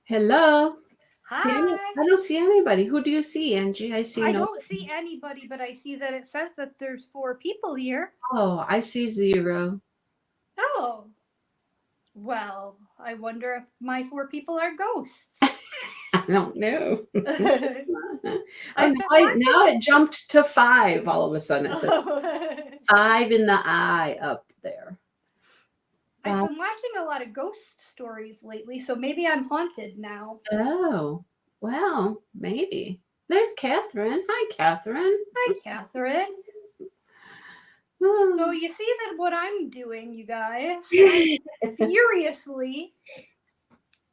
Hello. Hi. I don't see anybody. Who do you see, Angie? I see I no. don't see anybody, but I see that it says that there's four people here. Oh, I see zero. Oh, well, I wonder if my four people are ghosts. I don't know. I've Oh, been watching. now it jumped to five all of a sudden. It said I've five in the eye up there. Five. been watching a lot of ghost stories lately, so maybe I'm haunted now. Oh, well, maybe. There's Catherine. Hi, Catherine. Hi, Catherine. So Oh. you see that what I'm doing, you guys? I'm furiously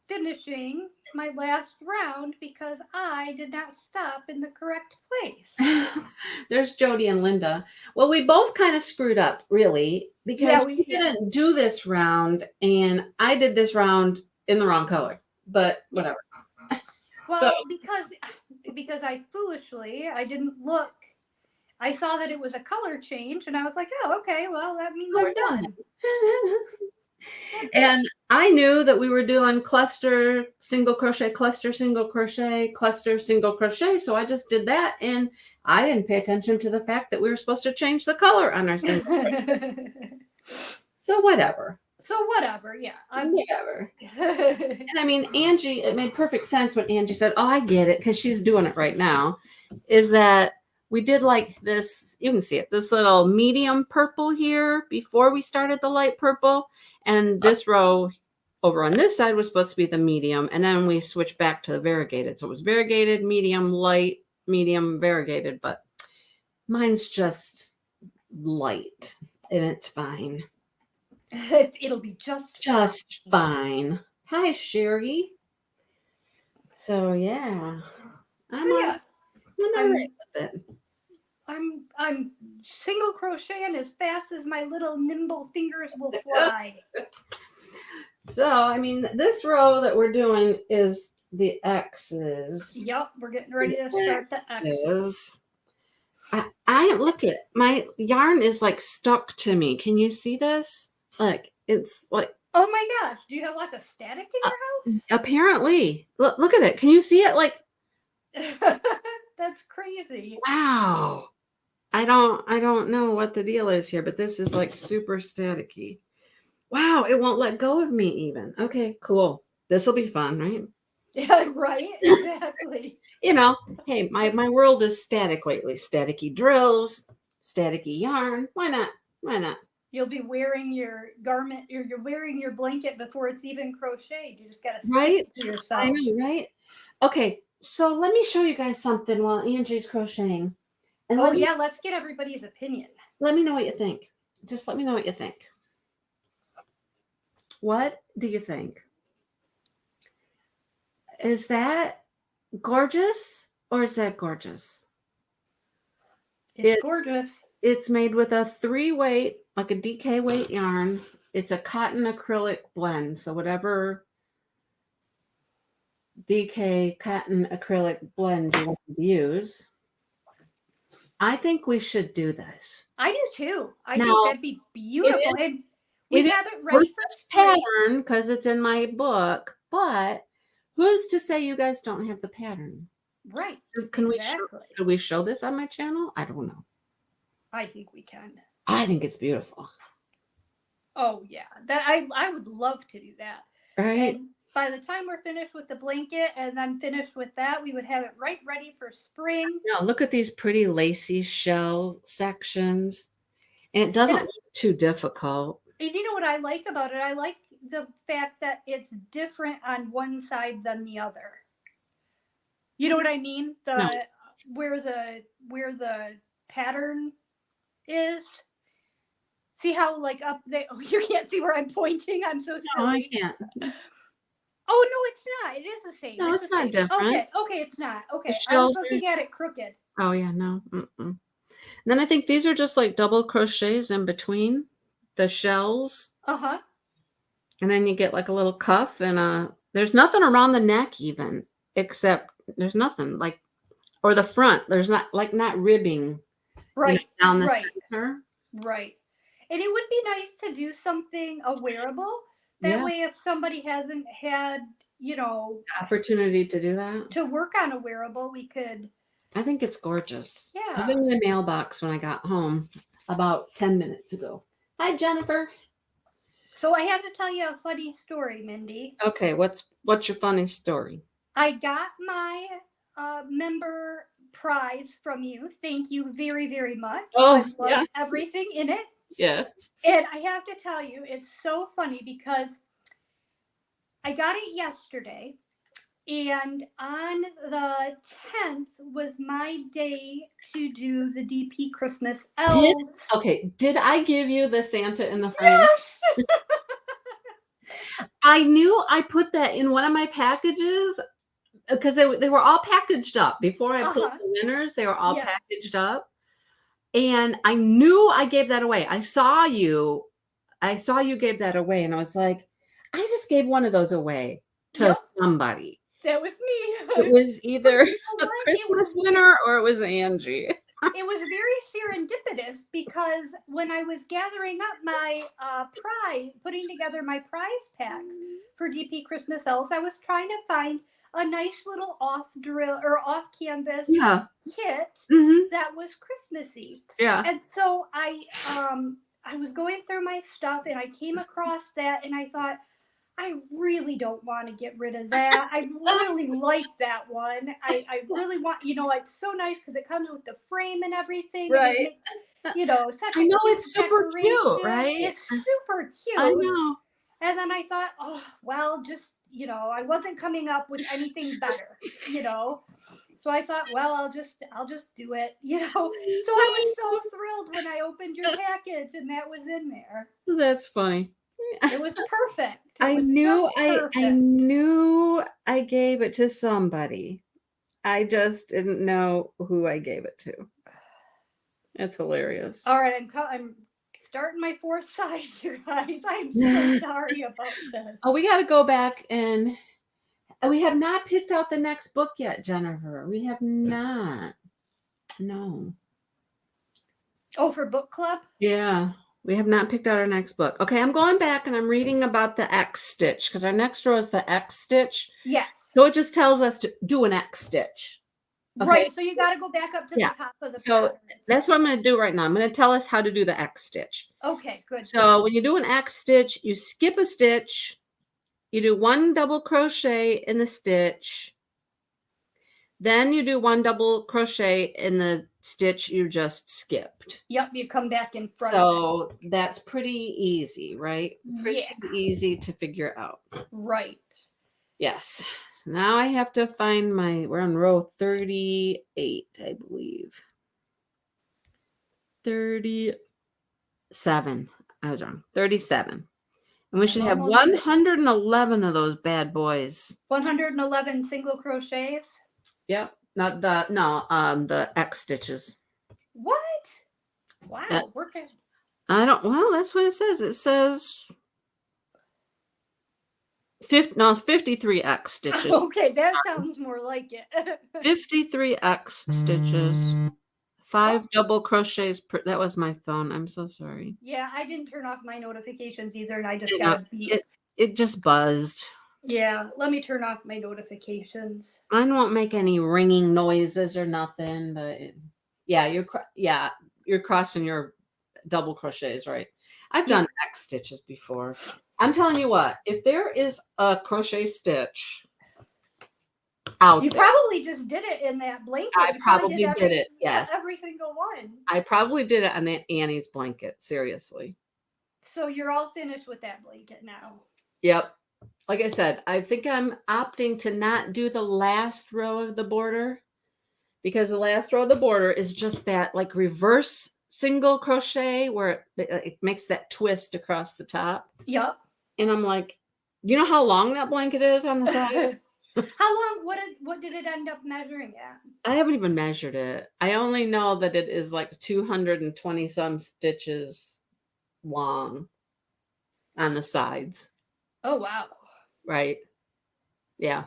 finishing my last round because I did not stop in the correct place. There's Jody and Linda. Well, we both kind of screwed up, really, because Yeah, we yeah, didn't do this round, and I did this round in the wrong color. But yeah. whatever. So Well, because I didn't look. I saw that it was a color change, and I was like, oh, okay. Well, that means we're I'm done. done. That's it. And I knew that we were doing cluster, single crochet, cluster, single crochet, cluster, single crochet. So I just did that. And I didn't pay attention to the fact that we were supposed to change the color on our single. So whatever. So whatever. Yeah, I'm. Whatever. And I mean, Angie, it made perfect sense when Angie said, oh, I get it, because she's doing it right now, is that we did like this, you can see it, this little medium purple here before we started the light purple. And this row over on this side was supposed to be the medium. And then we switched back to the variegated. So it was variegated, medium, light, medium, variegated. But mine's just light, and it's fine. It'll be just Fine. Hi, Sherry. So yeah, I'm So all, yeah, I'm all right I'm with it. I'm single crocheting as fast as my little nimble fingers will fly. So I mean, this row that we're doing is the X's. Yup, we're getting ready to start the X. X's. I look at my yarn is like stuck to me. Can you see this? Like it's like Oh my gosh, do you have lots of static uh, in apparently. Look at it. Can you see it? Like your house? That's crazy. wow. I don't know what the deal is here, but this is like super staticky. Wow, it won't let go of me even. Okay, cool. This will be fun, right? Yeah, right? Exactly. You know, hey, my world is static lately. Staticky drills, staticky yarn. Why not? Why not? You'll be wearing your garment, you're wearing your blanket before it's even crocheted. You just got to stick Right? it to I yourself. know, right? Okay, so let me show you guys something while Angie's crocheting. And Oh, yeah, let's get everybody's opinion. let me know what you think. Just let me know what you think. What do you think? Is that gorgeous or is that gorgeous? It's It's gorgeous. it's made with a 3-weight, like a DK weight yarn. It's a cotton acrylic blend. So whatever DK cotton acrylic blend you want to use. I think we should do this. I do too. I think Now, that'd be it beautiful. is And it we is have it a ready for gorgeous spring. pattern because it's in my book, but who's to say you guys don't have the pattern? Right. Can Exactly. we show this on my channel? I don't know. I think we can. I think it's beautiful. Oh yeah. I would love to do that. Right? And by the time we're finished with the blanket and I'm finished with that, we would have it right ready for spring. Now look at these pretty lacy shell sections. And it And doesn't look too difficult. you know what I like about it? I like the fact that it's different on one side than the other. You know what I mean? No, The where the pattern is. See how like up there? Oh, you can't see where I'm pointing. I'm so no, I silly. can't. Oh no, it's not. It is the same. No, It's it's the not same. different. Okay, it's not. The Okay, I was shells are looking at it crooked. oh yeah, no. Mm-mm. And then I think these are just like double crochets in between the shells. Uh huh. And then you get like a little cuff and there's nothing around the neck even, except there's nothing like or the front. There's not ribbing, Right. down the Right. center. Right. And it would be nice to do something a wearable That Yeah. way, if somebody hasn't had, Opportunity to do that. to work on a wearable, we could. I think it's gorgeous. It was Yeah. in my mailbox when I got home about 10 minutes ago. Hi, Jennifer. So I have to tell you a funny story, Mindy. Okay, what's your funny story? I got my member prize from you. Thank you very, very much. Oh, I love yeah. everything in it. Yeah. And I have to tell you, it's so funny because I got it yesterday. And on the 10th was my day to do the DP Christmas elves. Did I give you the Santa in the frame? Yes! I knew I put that in one of my packages because they were all packaged up before I put the winners. They were all packaged up, and I knew I gave that away. I saw you gave that away, and I was like, I just gave one of those away to somebody. That was me. It was either a Christmas winner or it was Angie. It was very serendipitous because when I was gathering up my prize, putting together my prize pack for DP Christmas Elves, I was trying to find a nice little off canvas kit that was Christmassy. Yeah. And so I was going through my stuff and I came across that and I thought, I really don't want to get rid of that. I really like that one. I really want, it's so nice because it comes with the frame and everything. Right. And it, such I know it's super cute, right? It's super cute. I know. And then I thought, oh, well, just, I wasn't coming up with anything better, So I thought, well, I'll just do it, So I was so thrilled when I opened your package and that was in there. That's funny. It was perfect. I knew I gave it to somebody. I just didn't know who I gave it to. It's hilarious. All right, I'm starting my fourth size, you guys. I'm so sorry about this. Oh, we got to go back and we have not picked out the next book yet, Jennifer. We have not. No. Oh, for book club? Yeah. We have not picked out our next book. Okay, I'm going back and I'm reading about the X stitch because our next row is the X stitch. Yes. So it just tells us to do an X stitch. Okay? Right. So you got to go back up to the top of the pattern. That's what I'm going to do right now. I'm going to tell us how to do the X stitch. Okay, good. So when you do an X stitch, you skip a stitch. You do 1 double crochet in the stitch. Then you do 1 double crochet in the stitch you just skipped. Yep, you come back in front. So that's pretty easy, right? Pretty easy to figure out. Right. Yes. So now I have to find we're on row 38, I believe. 37. I was wrong. 37. And we should have 111 of those bad boys. 111 single crochets? Yep. The X stitches. What? Wow. Well, that's what it says. It says it's 53 X stitches. Okay, that sounds more like it. 53 X stitches. 5 double crochets that was my phone. I'm so sorry. Yeah, I didn't turn off my notifications either, and I just got a beep. It just buzzed. Yeah, let me turn off my notifications. Mine won't make any ringing noises or nothing, but you're crossing your double crochets, right? I've done X stitches before. I'm telling you what, if there is a crochet stitch out there, probably just did it in that blanket. I probably did it. Yes, every single one. I probably did it on that Annie's blanket. Seriously. So you're all finished with that blanket now. Yep. Like I said, I think I'm opting to not do the last row of the border because the last row of the border is just that like reverse single crochet where it makes that twist across the top. Yep. And I'm like, you know how long that blanket is on the side? How long? What did it end up measuring at? I haven't even measured it. I only know that it is like 220 some stitches long on the sides. Oh, wow. Right. Yeah.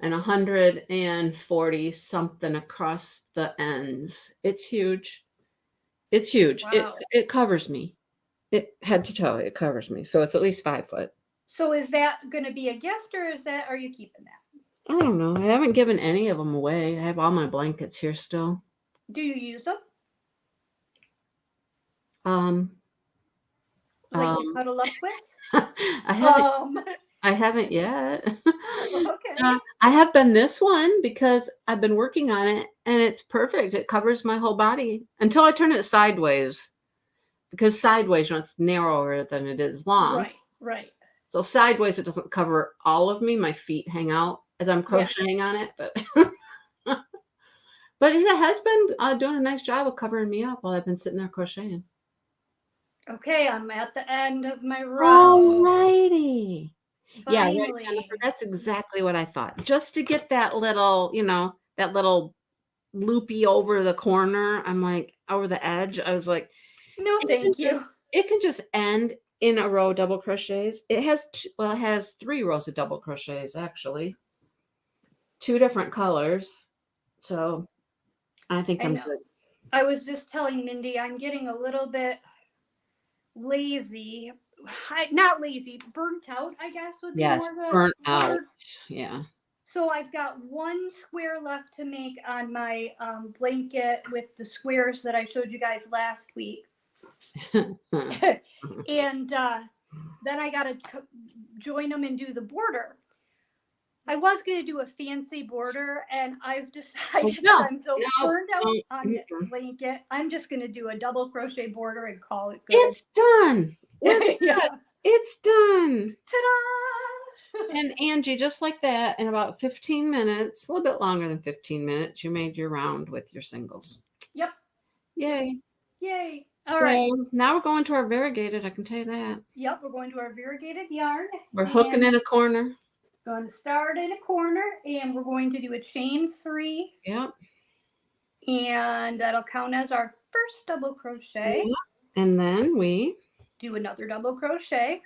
And 140 something across the ends. It's huge. It's huge. Wow. It covers me. It head to toe. It covers me. So it's at least 5 foot. So is that going to be a gift, or are you keeping that? I don't know. I haven't given any of them away. I have all my blankets here still. Do you use them? Um, Like to um, cuddle up with? I haven't. I haven't yet. Okay. I have been this one because I've been working on it, and it's perfect. It covers my whole body until I turn it sideways, because sideways, it's narrower than it is long. Right. So sideways, it doesn't cover all of me. My feet hang out as I'm crocheting on it, but but it has been doing a nice job of covering me up while I've been sitting there crocheting. Okay, I'm at the end of my row. Alrighty. Yeah, right, Finally. Jennifer. That's exactly what I thought. Just to get that little, that little loopy over the corner. I'm like, over the edge. I was like, No, thank you. It can just end in a row of double crochets. It has it has 3 rows of double crochets actually, 2 different colors. So I think I'm good. I was just telling Mindy I'm getting a little bit lazy. Not lazy, burnt out, I guess would be more the burnt word. out. Yeah. So I've got 1 square left to make on my blanket with the squares that I showed you guys last week. And then I got to join them and do the border. I was going to do a fancy border, and I've decided that I'm so burned out on the blanket, I'm just going to do a double crochet border and call it good. It's done. Yeah. It's done. Ta-da! And Angie, just like that, in about 15 minutes, a little bit longer than 15 minutes, you made your round with your singles. Yep. Yay. All right. Now we're going to our variegated, I can tell you that. Yep, we're going to our variegated yarn. We're hooking in a corner. Going to start in a corner, and we're going to do a chain 3. Yep. And that'll count as our first double crochet. Yep. And then we do another double crochet.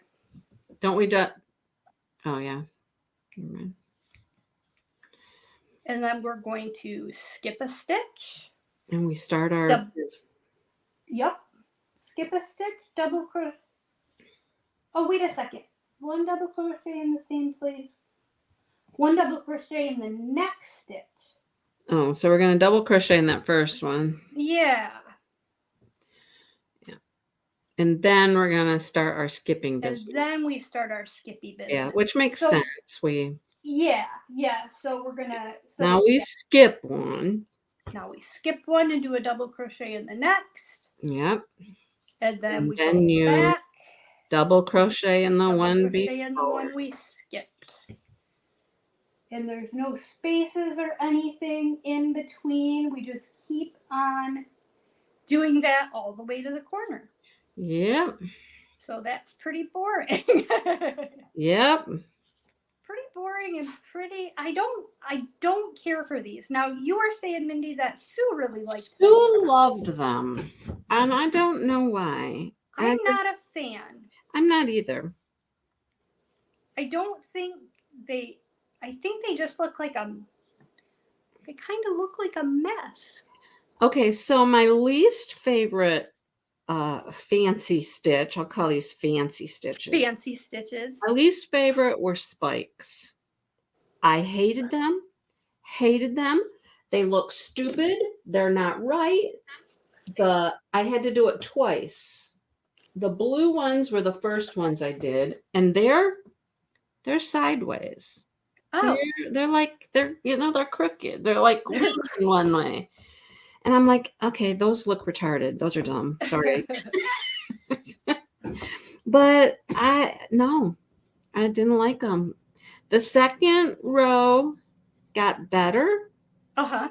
Don't we do? Oh yeah. And then we're going to skip a stitch. And we start our. Yep. Skip a stitch, double crochet. Oh, wait a second. 1 double crochet in the same place. 1 double crochet in the next stitch. Oh, so we're going to double crochet in that first one. Yeah. And then we're going to start our skipping business. And then we start our skippy business. Yeah, which makes sense. Yeah. So we're going to... now we skip one. Now we skip one and do a double crochet in the next. Yep. And then we go back. Double crochet in the one before. In the one we skipped. And there's no spaces or anything in between. We just keep on doing that all the way to the corner. Yep. So that's pretty boring. Yep. Pretty boring and pretty. I don't care for these. Now you are saying, Mindy, that Sue really liked them. Sue loved them, and I don't know why. I'm not a fan. I'm not either. I don't think they. I think they just look like they kind of look like a mess. Okay, so my least favorite fancy stitch, I'll call these fancy stitches. Fancy stitches. My least favorite were spikes. I hated them. They look stupid. They're not right. I had to do it twice. The blue ones were the first ones I did, and they're sideways. Oh. They're crooked. They're like in one way. And I'm like, okay, those look retarded. Those are dumb. Sorry. But I didn't like them. The second row got better. Uh-huh.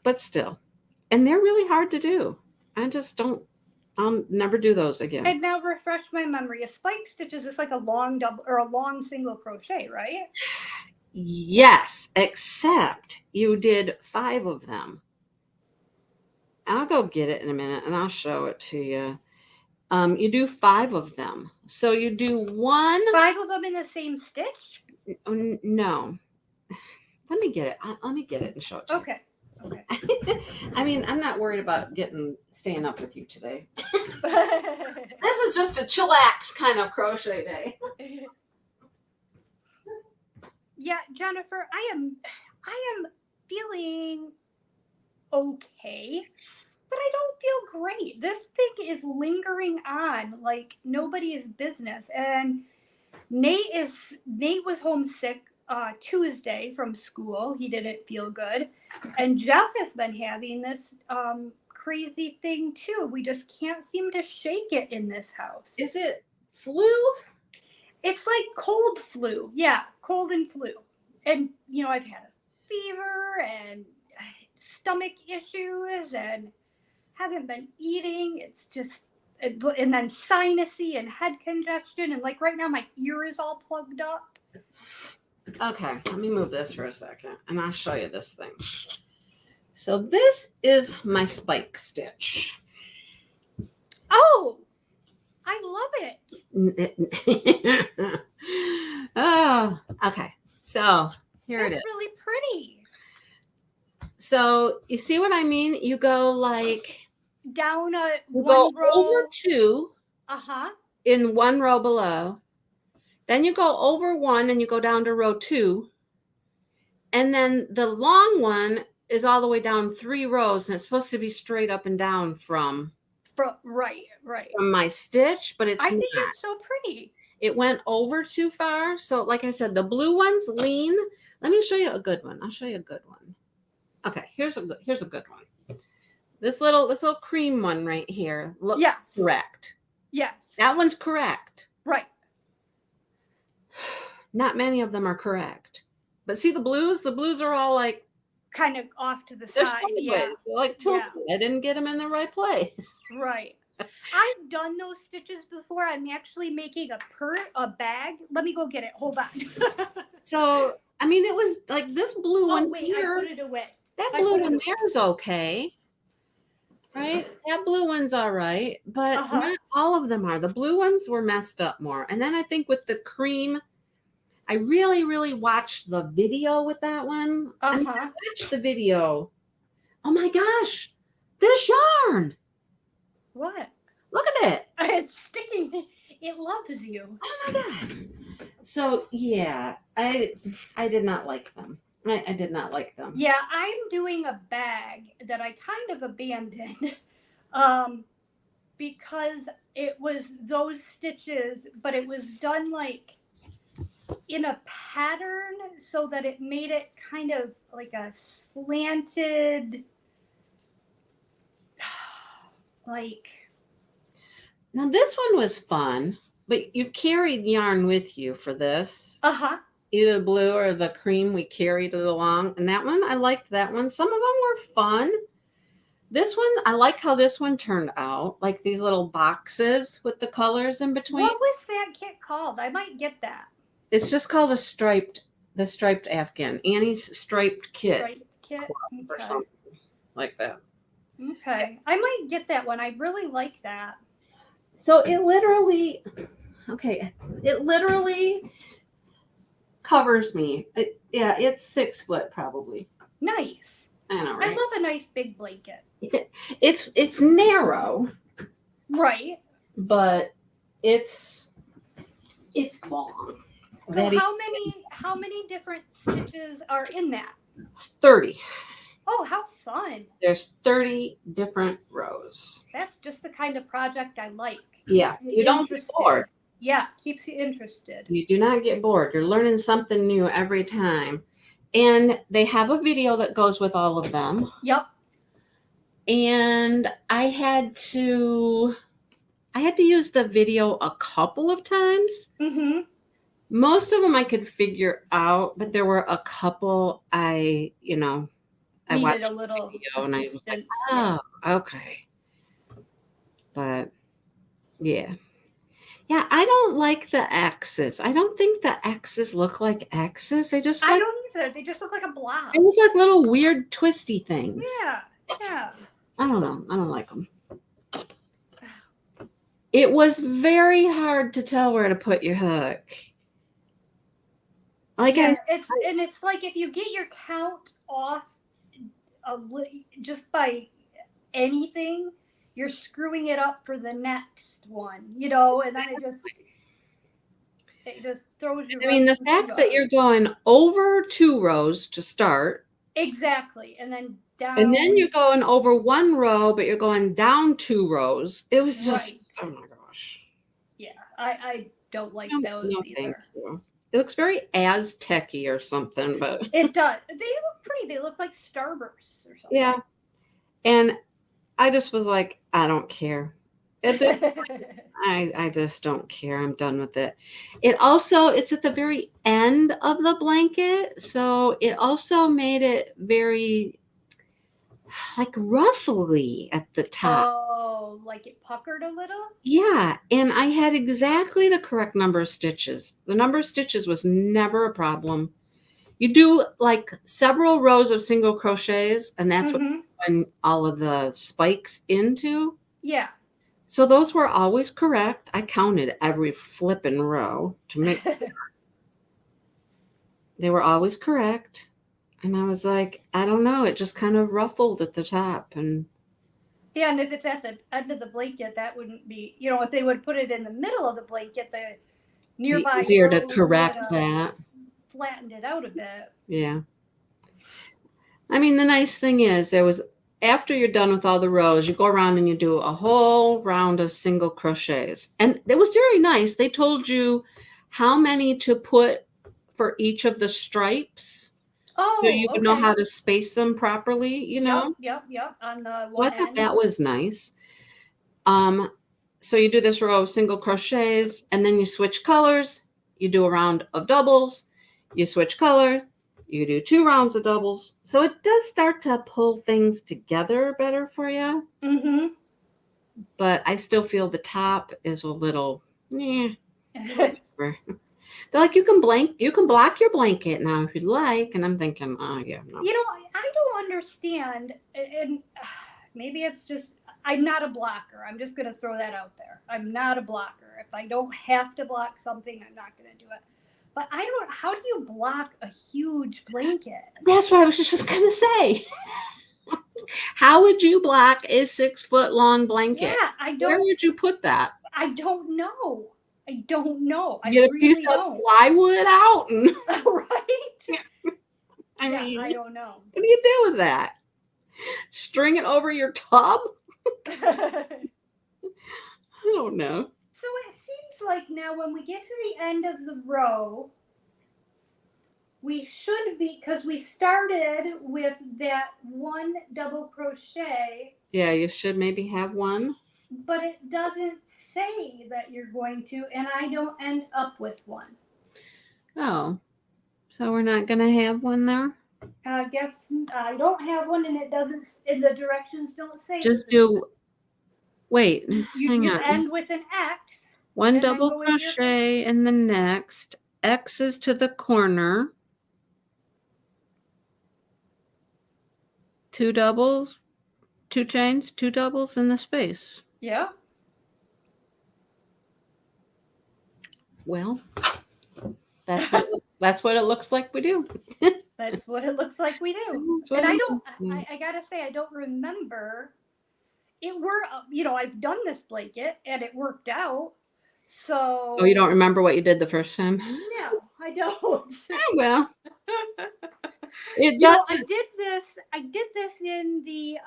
But still. And they're really hard to do. I'll never do those again. And now refresh my memory. A spike stitch is just like a long double or a long single crochet, right? Yes, except you did 5 of them. I'll go get it in a minute and I'll show it to you. You do 5 of them. So you do 5 of them in the same stitch? No. Let me get it. Let me get it and show it to you. Okay. Okay. I mean, I'm not worried about staying up with you today. This is just a chillax kind of crochet day. Yeah, Jennifer, I am feeling okay, but I don't feel great. This thing is lingering on like nobody's business. And Nate was homesick Tuesday from school. He didn't feel good. And Jeff has been having this crazy thing too. We just can't seem to shake it in this house. Is it flu? It's like cold flu. Yeah, cold and flu. And, you know, I've had a fever and stomach issues and haven't been eating. It's just, and then sinusy and head congestion. And like right now, my ear is all plugged up. Okay, let me move this for a second and I'll show you this thing. So this is my spike stitch. Oh, I love it. Oh, okay. So here it is. It's really pretty. So you see what I mean? You go like Down a you one go row. over 2 in one row below. Then you go over 1 and you go down to row 2. And then the long one is all the way down 3 rows, and it's supposed to be straight up and down from right. From my stitch, but it's I think not. it's so pretty. It went over too far. So like I said, the blue ones lean. Let me show you a good one. I'll show you a good one. Okay, here's a good one. This little cream one right here looks correct. Yes. That one's correct. Right. Not many of them are correct. But see the blues? The blues are all like kind of off to the they're side. sideways. Yeah. They're like tilted. Yeah. I didn't get them in the right place. Right. I've done those stitches before. I'm actually making a bag. Let me go get it. Hold on. So, I mean, it was like this blue one here. I put it away. That blue one there is okay. Right? That blue one's all right. But not all of them are. The blue ones were messed up more. And then I think with the cream, I really, really watched the video with that one. I watched the video. Oh my gosh. This yarn. What? Look at it. It's sticking. It loves you. Oh my God. So yeah, I did not like them. I did not like them. Yeah, I'm doing a bag that I kind of abandoned because it was those stitches, but it was done like in a pattern so that it made it kind of like a slanted like. Now this one was fun, but you carried yarn with you for this. Either the blue or the cream, we carried it along. And that one, I liked that one. Some of them were fun. This one, I like how this one turned out. Like these little boxes with the colors in between. What was that kit called? I might get that. It's just called the striped Afghan. Annie's striped kit. Striped kit? Or something like that. Okay. I might get that one. I really like that. So it literally covers me. It's 6 foot probably. Nice. I know, right? I love a nice big blanket. It's narrow. Right. But it's long. So how many different stitches are in that? 30. Oh, how fun. There's 30 different rows. That's just the kind of project I like. Yeah. You don't get bored. Yeah, keeps you interested. You do not get bored. You're learning something new every time. And they have a video that goes with all of them. Yep. And I had to use the video a couple of times. Mm-hmm. Most of them I could figure out, but there were a couple I watched a little video and I was like, oh, okay. But yeah. Yeah, I don't like the X's. I don't think the X's look like X's. They just I don't either. They just look like a blob. They look like little weird twisty things. Yeah. I don't know. I don't like them. It was very hard to tell where to put your hook. It's like if you get your count off just by anything, you're screwing it up for the next one, you know, and then it just throws your I mean, the fact that you're going over 2 rows to start. Exactly. And then down. And then you're going over 1 row, but you're going down 2 rows. It was just, oh my gosh. Yeah, I don't like those no, either. Thank you. It looks very Aztec-y or something, but it does. They look pretty. They look like starbursts or something. Yeah. And I just was like, I don't care. I just don't care. I'm done with it. It's at the very end of the blanket, so it also made it very like ruffly at the top. Oh, like it puckered a little? Yeah, and I had exactly the correct number of stitches. The number of stitches was never a problem. You do like several rows of single crochets, and that's what you put all of the spikes into. Yeah. So those were always correct. I counted every flipping row to make sure. They were always correct. And I was like, I don't know. It just kind of ruffled at the top. And yeah, and if it's at the end of the blanket, that wouldn't be, you know, if they would put it in the middle of the blanket, the nearby easier to correct that. Flattened it out a bit. Yeah. I mean, the nice thing is after you're done with all the rows, you go around and you do a whole round of single crochets. And it was very nice. They told you how many to put for each of the stripes. Oh, so you would know how to space them properly, you know? Yep. On the one I thought that was nice. So you do this row of single crochets, and then you switch colors. You do a round of doubles. You switch colors. You do 2 rounds of doubles. So it does start to pull things together better for you. Mm-hmm. But I still feel the top is a little, They're like, you can block your blanket now if you'd like. And I'm thinking, oh, yeah. No. You know, I don't understand. And maybe it's just, I'm not a blocker. I'm just going to throw that out there. I'm not a blocker. If I don't have to block something, I'm not going to do it. But how do you block a huge blanket? That's what I was just going to say. How would you block a 6-foot long blanket? Yeah, I don't. Where would you put that? I don't know. I Get a piece of plywood out. And right? I mean, I don't know. What do you do with that? String it over your tub? I don't know. So it seems like now when we get to the end of the row, we should be, because we started with that 1 double crochet. Yeah, you should maybe have 1. But it doesn't say that you're going to, and I don't end up with 1. Oh, so we're not going to have 1 there? I guess I don't have 1, and it doesn't, and the directions don't say. Just do, wait, hang on. End with an X. 1 double crochet in the next. X is to the corner. 2 doubles, 2 chains, 2 doubles in the space. Yeah. Well, that's what it looks like we do. That's what it looks like we do. And I gotta say, I don't remember. It were, you know, I've done this blanket and it worked out. So. Oh, you don't remember what you did the first time? No, I don't. Oh, well. I did this in the.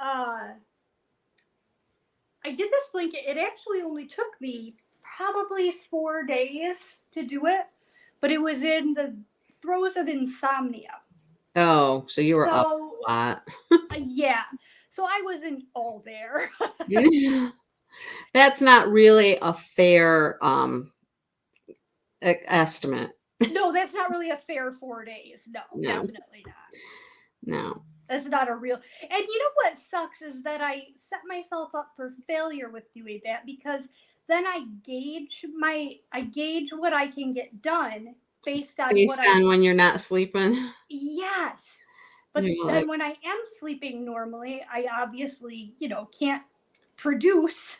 I did this blanket. It actually only took me probably 4 days to do it, but it was in the throes of insomnia. Oh, so you were up a lot. Yeah. So I wasn't all there. That's not really a fair estimate. No, that's not really a fair 4 days. No, definitely not. No. That's not a real. And you know what sucks is that I set myself up for failure with doing that, because then I gauge what I can get done based on when you're not sleeping. Yes. But then when I am sleeping normally, I obviously, you know, can't produce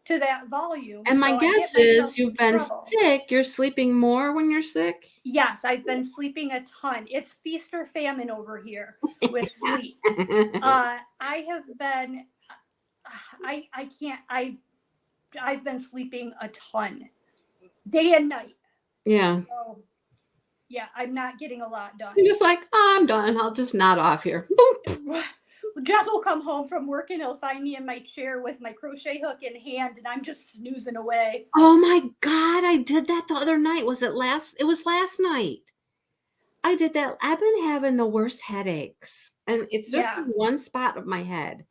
to that volume. And my so I guess get myself is you've in been trouble. sick. You're sleeping more when you're sick. Yes, I've been sleeping a ton. It's feast or famine over here with sleep. I have been, I can't, I've been sleeping a ton, day and night. Yeah. So yeah, I'm not getting a lot done. You're just like, oh, I'm done. I'll just nod off here. Boop. Jeff will come home from work and he'll find me in my chair with my crochet hook in hand, and I'm just snoozing away. Oh my God, I did that the other night. It was last night. I did that. I've been having the worst headaches, and it's just in one spot of my head,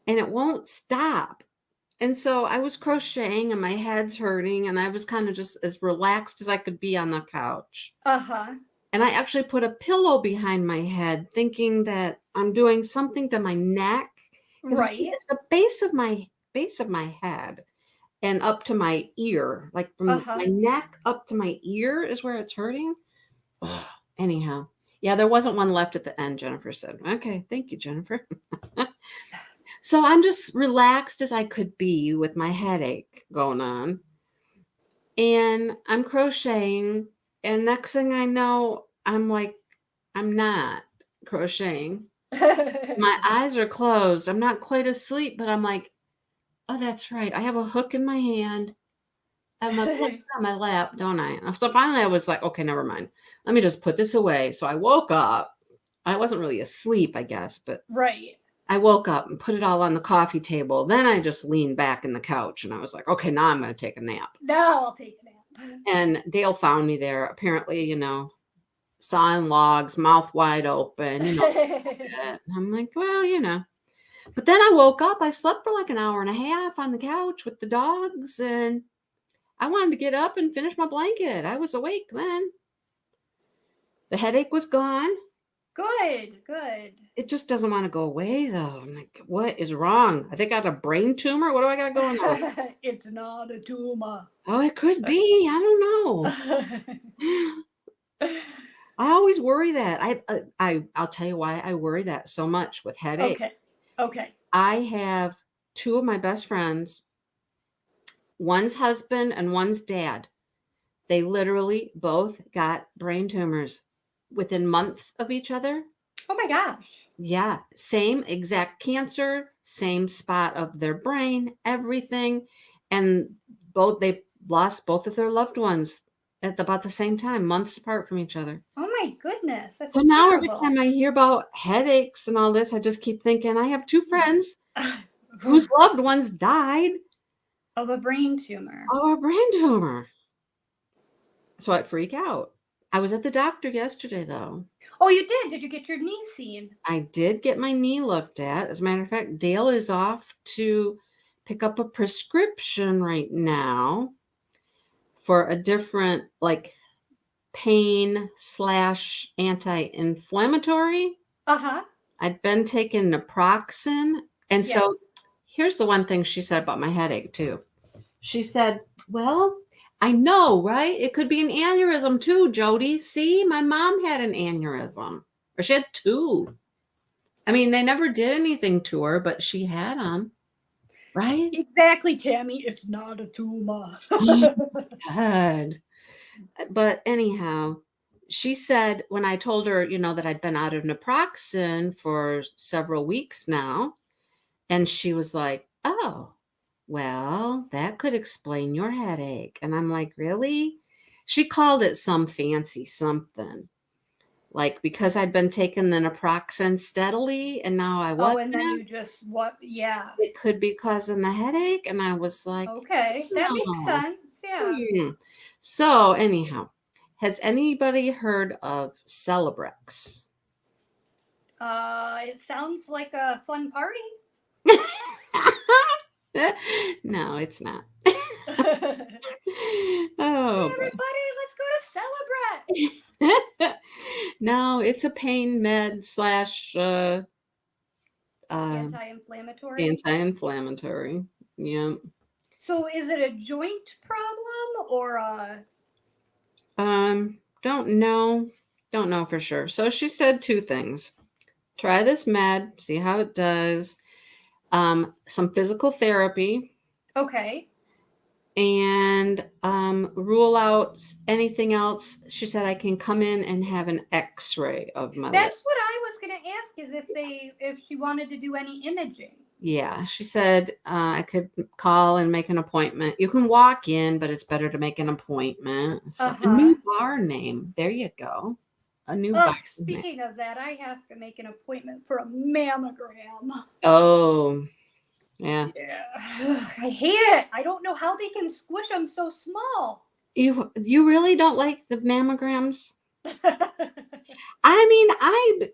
and it won't stop. And so I was crocheting and my head's hurting, and I was kind of just as relaxed as I could be on the couch. Uh-huh. And I actually put a pillow behind my head thinking that I'm doing something to my neck. Right. It's the base of my head and up to my ear. Like from my neck up to my ear is where it's hurting. Anyhow. Yeah, there wasn't one left at the end, Jennifer said. Okay, thank you, Jennifer. So I'm just relaxed as I could be with my headache going on. And I'm crocheting. And next thing I know, I'm like, I'm not crocheting. My eyes are closed. I'm not quite asleep, but I'm like, oh, that's right. I have a hook in my hand. I have my blanket on my lap, don't I? So finally I was like, okay, never mind. Let me just put this away. So I woke up. I wasn't really asleep, I guess, but right. I woke up and put it all on the coffee table. Then I just leaned back in the couch and I was like, okay, now I'm going to take a nap. Now I'll take a nap. And Dale found me there. Apparently, sawing logs, mouth wide open, and I'm like, well. But then I woke up. I slept for like an hour and a half on the couch with the dogs, and I wanted to get up and finish my blanket. I was awake then. The headache was gone. Good. It just doesn't want to go away, though. I'm like, what is wrong? I think I got a brain tumor. What do I got going on? It's not a tumor. Oh, it could be. I don't know. I always worry that. I'll tell you why I worry that so much with headache. Okay. I have two of my best friends, one's husband and one's dad. They literally both got brain tumors within months of each other. Oh my gosh. Yeah, same exact cancer, same spot of their brain, everything. And they lost both of their loved ones at about the same time, months apart from each other. Oh my goodness. That's so now terrible. every time I hear about headaches and all this, I just keep thinking I have two friends whose loved ones died of a brain tumor. Of a brain tumor. So I freak out. I was at the doctor yesterday, though. Oh, you did? Did you get your knee seen? I did get my knee looked at. As a matter of fact, Dale is off to pick up a prescription right now for a different, pain / anti-inflammatory. I'd been taking naproxen. And so here's the one thing she said about my headache, too. She said, well, I know, right? It could be an aneurysm too, Jody. See, my mom had an aneurysm. Or she had two. I mean, they never did anything to her, but she had them. Right? Exactly, Tammy. It's not a tumor. God. But anyhow, she said when I told her, that I'd been out of naproxen for several weeks now, and she was like, oh, well, that could explain your headache. And I'm like, really? She called it some fancy something. Like, because I'd been taking the naproxen steadily and now I wasn't. Oh, and then you just, yeah. It could be causing the headache. And I was like, okay, that makes sense. Yeah. So anyhow, has anybody heard of Celebrex? It sounds like a fun party. No, it's not. Oh, everybody, let's go to Celebrate. No, it's a pain med / anti-inflammatory. Yeah. So is it a joint problem or a? Don't know for sure. So she said two things. Try this med, see how it does. Some physical therapy. Okay. and rule out anything else. She said I can come in and have an X-ray of my lip. That's what I was going to ask, is if she wanted to do any imaging. Yeah, she said I could call and make an appointment. You can walk in, but it's better to make an appointment. So a new bar name. There you go. A new bar name. Speaking of that, I have to make an appointment for a mammogram. Oh, yeah. Yeah. I hate it. I don't know how they can squish them so small. You really don't like the mammograms? I mean,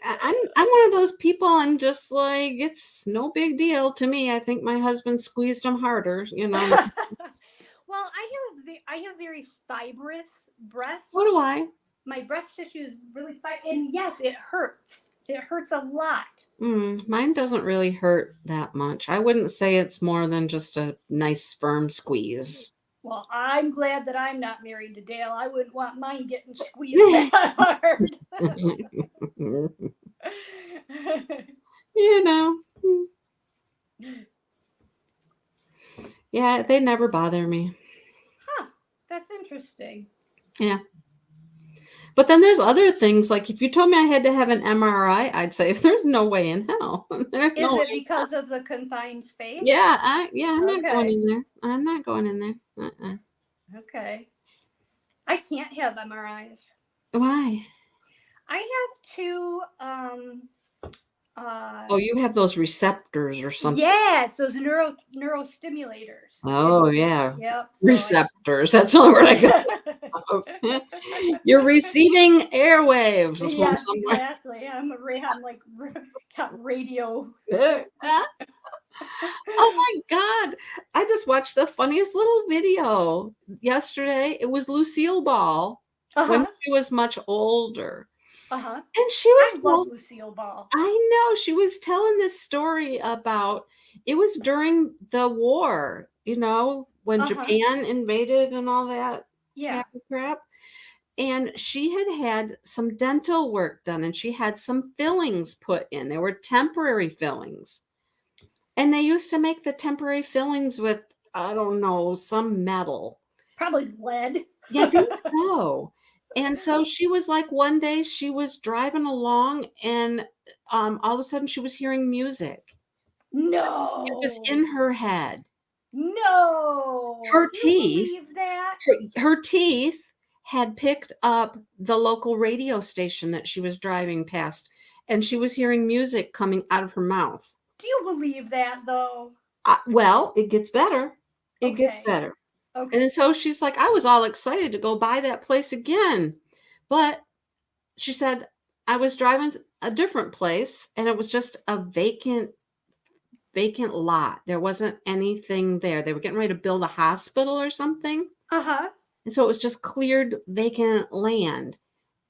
I'm one of those people. I'm just like, it's no big deal to me. I think my husband squeezed them harder, you know. Well, I have very fibrous breasts. So do I. My breast tissue is really fibrous, and yes, it hurts. It hurts a lot. Mine doesn't really hurt that much. I wouldn't say it's more than just a nice firm squeeze. Well, I'm glad that I'm not married to Dale. I wouldn't want mine getting squeezed that hard. You know. Yeah, they never bother me. Huh. That's interesting. Yeah. But then there's other things, like if you told me I had to have an MRI, I'd say there's no way in hell. Is it because of the confined space? Yeah, I'm not going in there. I'm not going in there. Okay. I can't have MRIs. Why? I have two oh, you have those receptors or something. Yes, those neurostimulators. Oh, yeah. Yep. Receptors. That's the word I got. You're receiving airwaves. Yes, exactly. I'm like got radio. Oh my God. I just watched the funniest little video yesterday. It was Lucille Ball when she was much older. And she was, I love Lucille Ball. I know, she was telling this story about, it was during the war, you know, when Japan invaded and all that crap. And she had some dental work done, and she had some fillings put in. They were temporary fillings. And they used to make the temporary fillings with, I don't know, some metal. Probably lead. Yeah, I think so. And so she was like, one day she was driving along, and all of a sudden she was hearing music. No. It was in her head. No. Her Do teeth. you believe that? Her teeth had picked up the local radio station that she was driving past, and she was hearing music coming out of her mouth. Do you believe that, though? Well, it gets better. It gets better. Okay. And so she's like, I was all excited to go by that place again. But she said, I was driving a different place, and it was just a vacant lot. There wasn't anything there. They were getting ready to build a hospital or something. And so it was just cleared vacant land.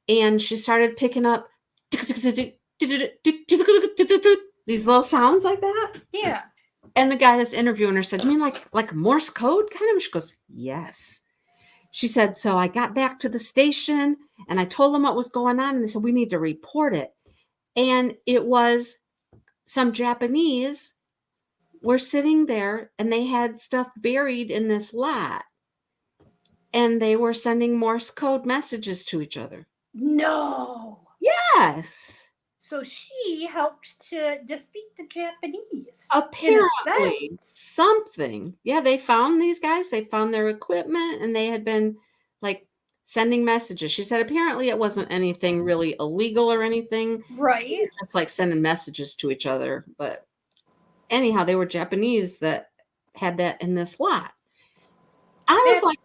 And she started picking up these little sounds like that. Yeah. And the guy that's interviewing her said, you mean like Morse code kind of? She goes, yes. She said, so I got back to the station and I told them what was going on. And they said, we need to report it. And it was some Japanese were sitting there, and they had stuff buried in this lot. And they were sending Morse code messages to each other. No. Yes. So she helped to defeat the Japanese. Apparently, something. Yeah, they found these guys. They found their equipment, and they had been like sending messages. She said apparently it wasn't anything really illegal or anything. Right. Just like sending messages to each other. But anyhow, they were Japanese that had that in this lot. I was like,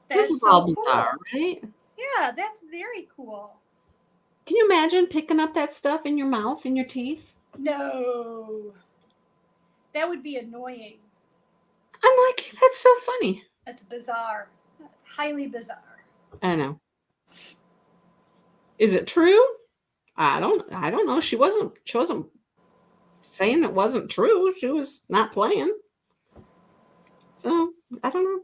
this is all bizarre, right? Yeah, that's very cool. Can you imagine picking up that stuff in your mouth, in your teeth? No. That would be annoying. I'm like, that's so funny. That's bizarre. That's highly bizarre. I know. Is it true? I don't know. She wasn't saying it wasn't true. She was not playing. So, I don't know.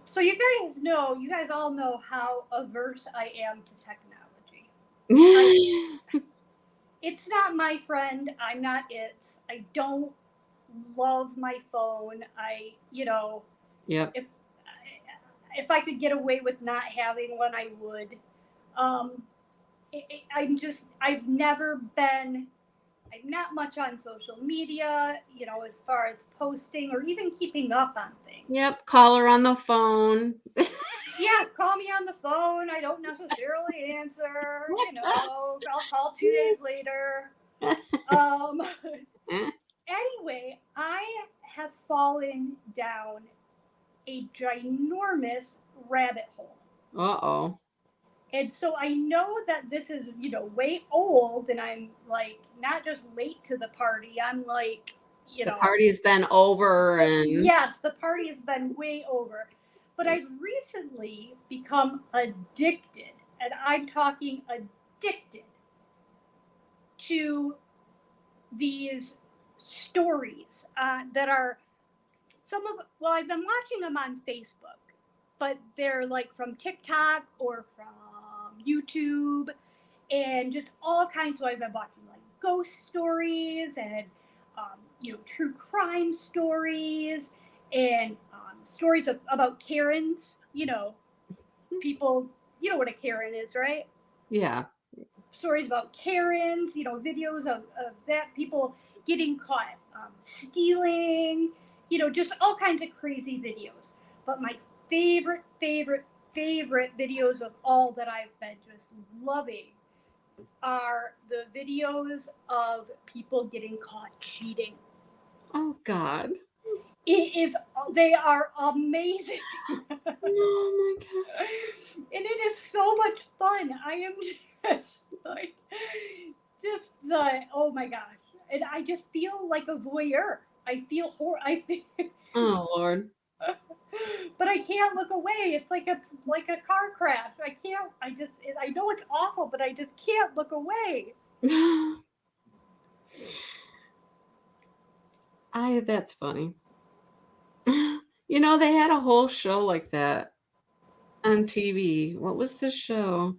So you guys all know how averse I am to technology. It's not my friend. I'm not it. I don't love my phone. Yep. If I could get away with not having one, I would. Um, I'm not much on social media, as far as posting or even keeping up on things. Yep. Call her on the phone. Yeah, call me on the phone. I don't necessarily answer. I'll call 2 days later. Anyway, I have fallen down a ginormous rabbit hole. Uh-oh. And so I know that this is, way old, and I'm like not just late to the party. I'm like, The party's been over, and yes, the party has been way over. But I've recently become addicted, and I'm talking addicted to these stories that are I've been watching them on Facebook, but they're like from TikTok or from YouTube and just all kinds. So I've been watching like ghost stories and, true crime stories and stories about Karens, people, you know what a Karen is, right? yeah. Stories about Karens, videos of that, people getting caught stealing, just all kinds of crazy videos. But my favorite videos of all that I've been just loving are the videos of people getting caught cheating. Oh, God. They are amazing. Oh, my God. And it is so much fun. I am just like, oh my gosh. And I just feel like a voyeur. I feel Oh, Lord. but I can't look away. It's like a car crash. I know it's awful, but I just can't look away. That's funny. They had a whole show like that on TV. What was the show?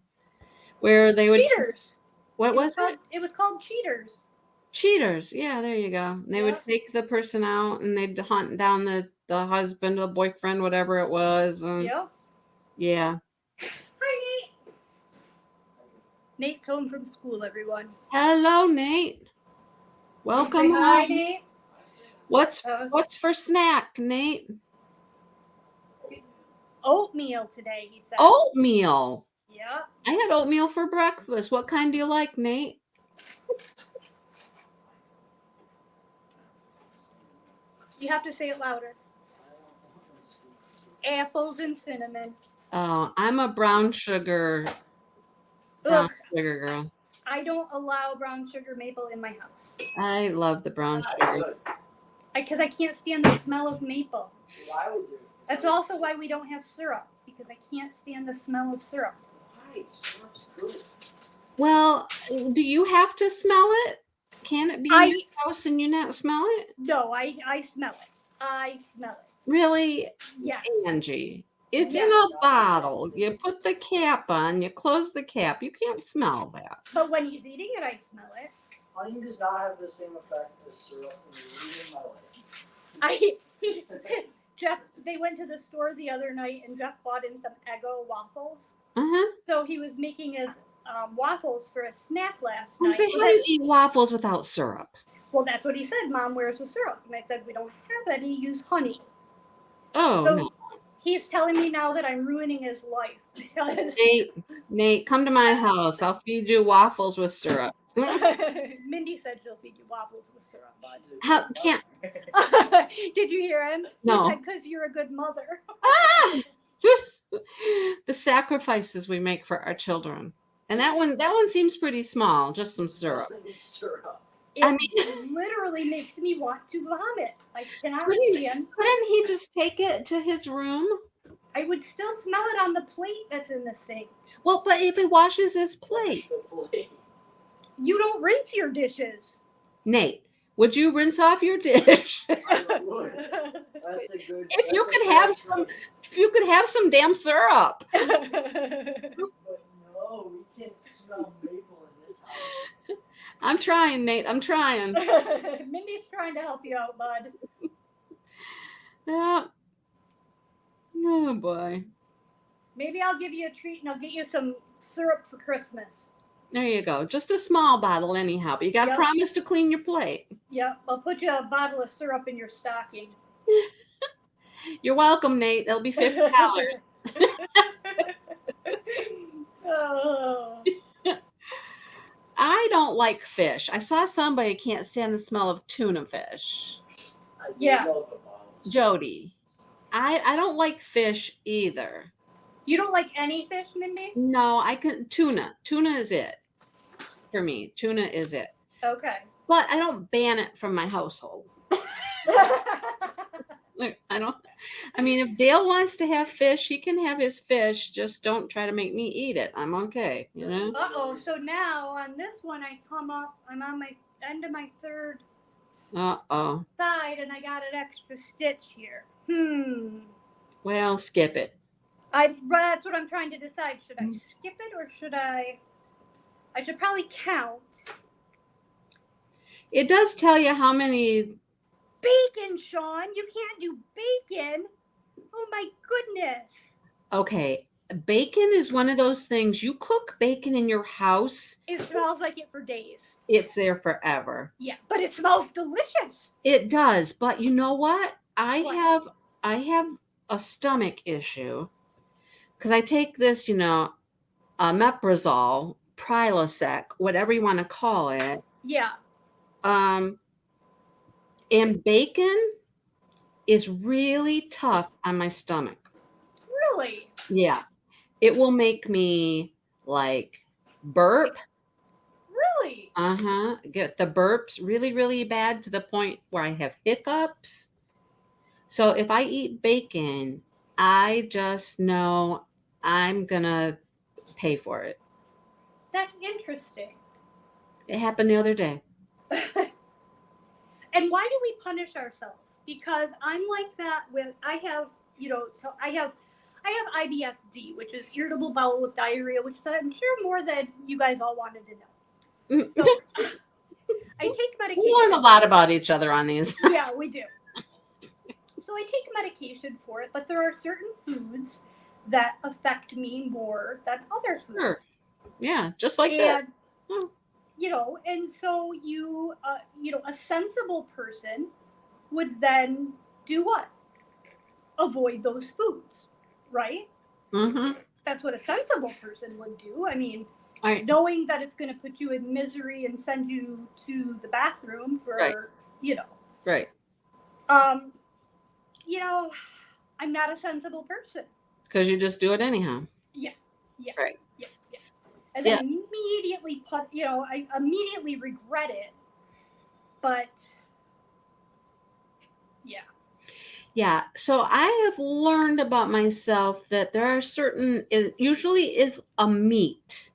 Where they would Cheaters. What was it? It was called Cheaters. Cheaters. Yeah, there you go. They would take the person out and they'd hunt down the husband, the boyfriend, whatever it was. Yep. Yeah. Hi, Nate. Nate's home from school, everyone. Hello, Nate. Welcome home. Hi, Nate. What's for snack, Nate? Oatmeal today, he said. Oatmeal. Yeah. I had oatmeal for breakfast. What kind do you like, Nate? You have to say it louder. Apples and cinnamon. Oh, I'm a brown sugar girl. I don't allow brown sugar maple in my house. I love the brown sugar. Because I can't stand the smell of maple. Why would you? That's also why we don't have syrup, because I can't stand the smell of syrup. Why? Syrup's good. Well, do you have to smell it? Can it be in your house and you not smell it? No, I smell it. I smell it. Really? Yes. Angie, it's in a bottle. You put the cap on, you close the cap. You can't smell that. But when he's eating it, I smell it. Honey does not have the same effect as syrup in my life. Jeff, they went to the store the other night and Jeff bought in some Eggo waffles. Uh-huh. So he was making his waffles for a snack last night. Say, how do you eat waffles without syrup? Well, that's what he said. Mom, where's the syrup? And I said, we don't have any. Use honey. Oh, so no. He's telling me now that I'm ruining his life. Because Nate, come to my house. I'll feed you waffles with syrup. Mindy said she'll feed you waffles with syrup, bud. How can't? Did you hear him? No. He said, because you're a good mother. The sacrifices we make for our children. And that one seems pretty small, just some syrup. It literally makes me want to vomit. I cannot stand. Couldn't he just take it to his room? I would still smell it on the plate that's in the sink. Well, but if he washes his plate. You don't rinse your dishes. Nate, would you rinse off your dish? I would. That's a good. If you could have some damn syrup. But no, we can't smell maple in this house. I'm trying, Nate. I'm trying. Mindy's trying to help you out, bud. Yeah. Oh boy. Maybe I'll give you a treat and I'll get you some syrup for Christmas. There you go. Just a small bottle anyhow, but you got to Yep. promise to clean your plate. Yep, I'll put you a bottle of syrup in your stocking. You're welcome, Nate. That'll be $50. Oh. I don't like fish. I saw somebody can't stand the smell of tuna fish. I do Yeah. love the bottles. Jody. I don't like fish either. You don't like any fish, Mindy? No, I can tuna. Tuna is it for me. Tuna is it. Okay. But I don't ban it from my household. Like, I mean, if Dale wants to have fish, he can have his fish. Just don't try to make me eat it. I'm okay, you know? Uh-oh, so now on this one I'm on my end of my third Uh-oh. side and I got an extra stitch here. Well, skip it. That's what I'm trying to decide. Should I skip it or should I should probably count. It does tell you how many. Bacon, Sean. You can't do bacon. Oh my goodness. Okay. Bacon is one of those things. You cook bacon in your house, It smells like it for days. it's there forever. Yeah, but it smells delicious. It does, but you know what? I What? have a stomach issue because I take this, Meprazole, Prilosec, whatever you want to call it. Yeah. And bacon is really tough on my stomach. Really? Yeah. It will make me like burp. Really? Get the burps really, really bad to the point where I have hiccups. So if I eat bacon, I just know I'm gonna pay for it. That's interesting. It happened the other day. And why do we punish ourselves? Because I'm like that with I have IBS-D, which is irritable bowel with diarrhea, which I'm sure more than you guys all wanted to know. So I take medication. We learn a lot about each other on these. Yeah, we do. So I take medication for it, but there are certain foods that affect me more than other foods. Sure. Yeah, just like that. And and so a sensible person would then do what? Avoid those foods, right? Mm-hmm. That's what a sensible person would do. I mean, Right. knowing that it's going to put you in misery and send you to the bathroom for, Right. I'm not a sensible person. Because you just do it anyhow. Yeah. Right. Yeah. And then immediately I immediately regret it. But yeah. Yeah. So I have learned about myself that there are it usually is a meat.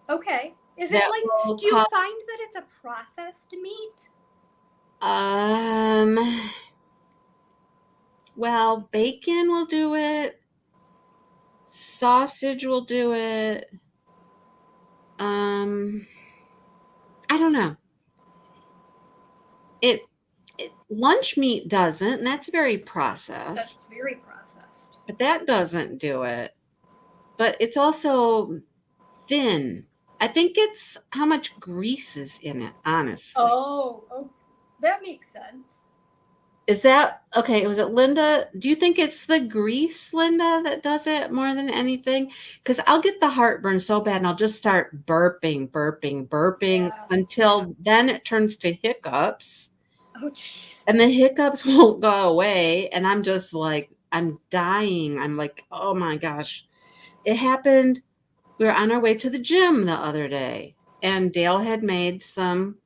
Okay. Is it that like, will do you cause- find that it's a processed meat? Well, bacon will do it. Sausage will do it. I don't know. Lunch meat doesn't, and that's very processed. That's very processed. But that doesn't do it. But it's also thin. I think it's how much grease is in it, honestly. Oh, that makes sense. Is that okay? Was it Linda? Do you think it's the grease, Linda, that does it more than anything? Because I'll get the heartburn so bad and I'll just start burping until then it turns to hiccups. Oh, jeez. And the hiccups won't go away. And I'm just like, I'm dying. I'm like, oh my gosh. It happened. We were on our way to the gym the other day and Dale had made some,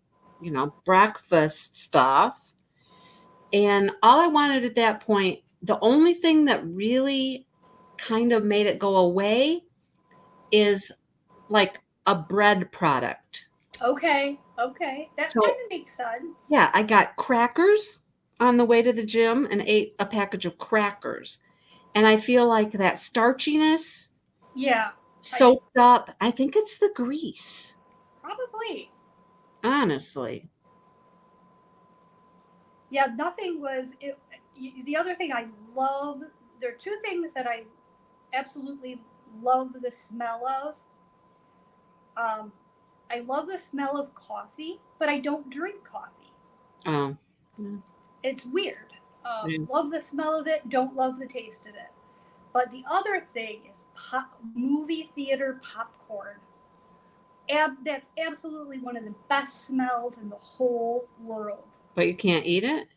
breakfast stuff. And all I wanted at that point, the only thing that really kind of made it go away is like a bread product. Okay. That kind of makes sense. Yeah, I got crackers on the way to the gym and ate a package of crackers. And I feel like that starchiness soaked up. I think it's the grease. Probably. Honestly. Yeah, nothing was. The other thing I love, there are two things that I absolutely love the smell of. Um, I love the smell of coffee, but I don't drink coffee. Oh. Yeah. It's weird. Yeah. Love the smell of it, don't love the taste of it. But the other thing is movie theater popcorn. That's absolutely one of the best smells in the whole world. But you can't eat it?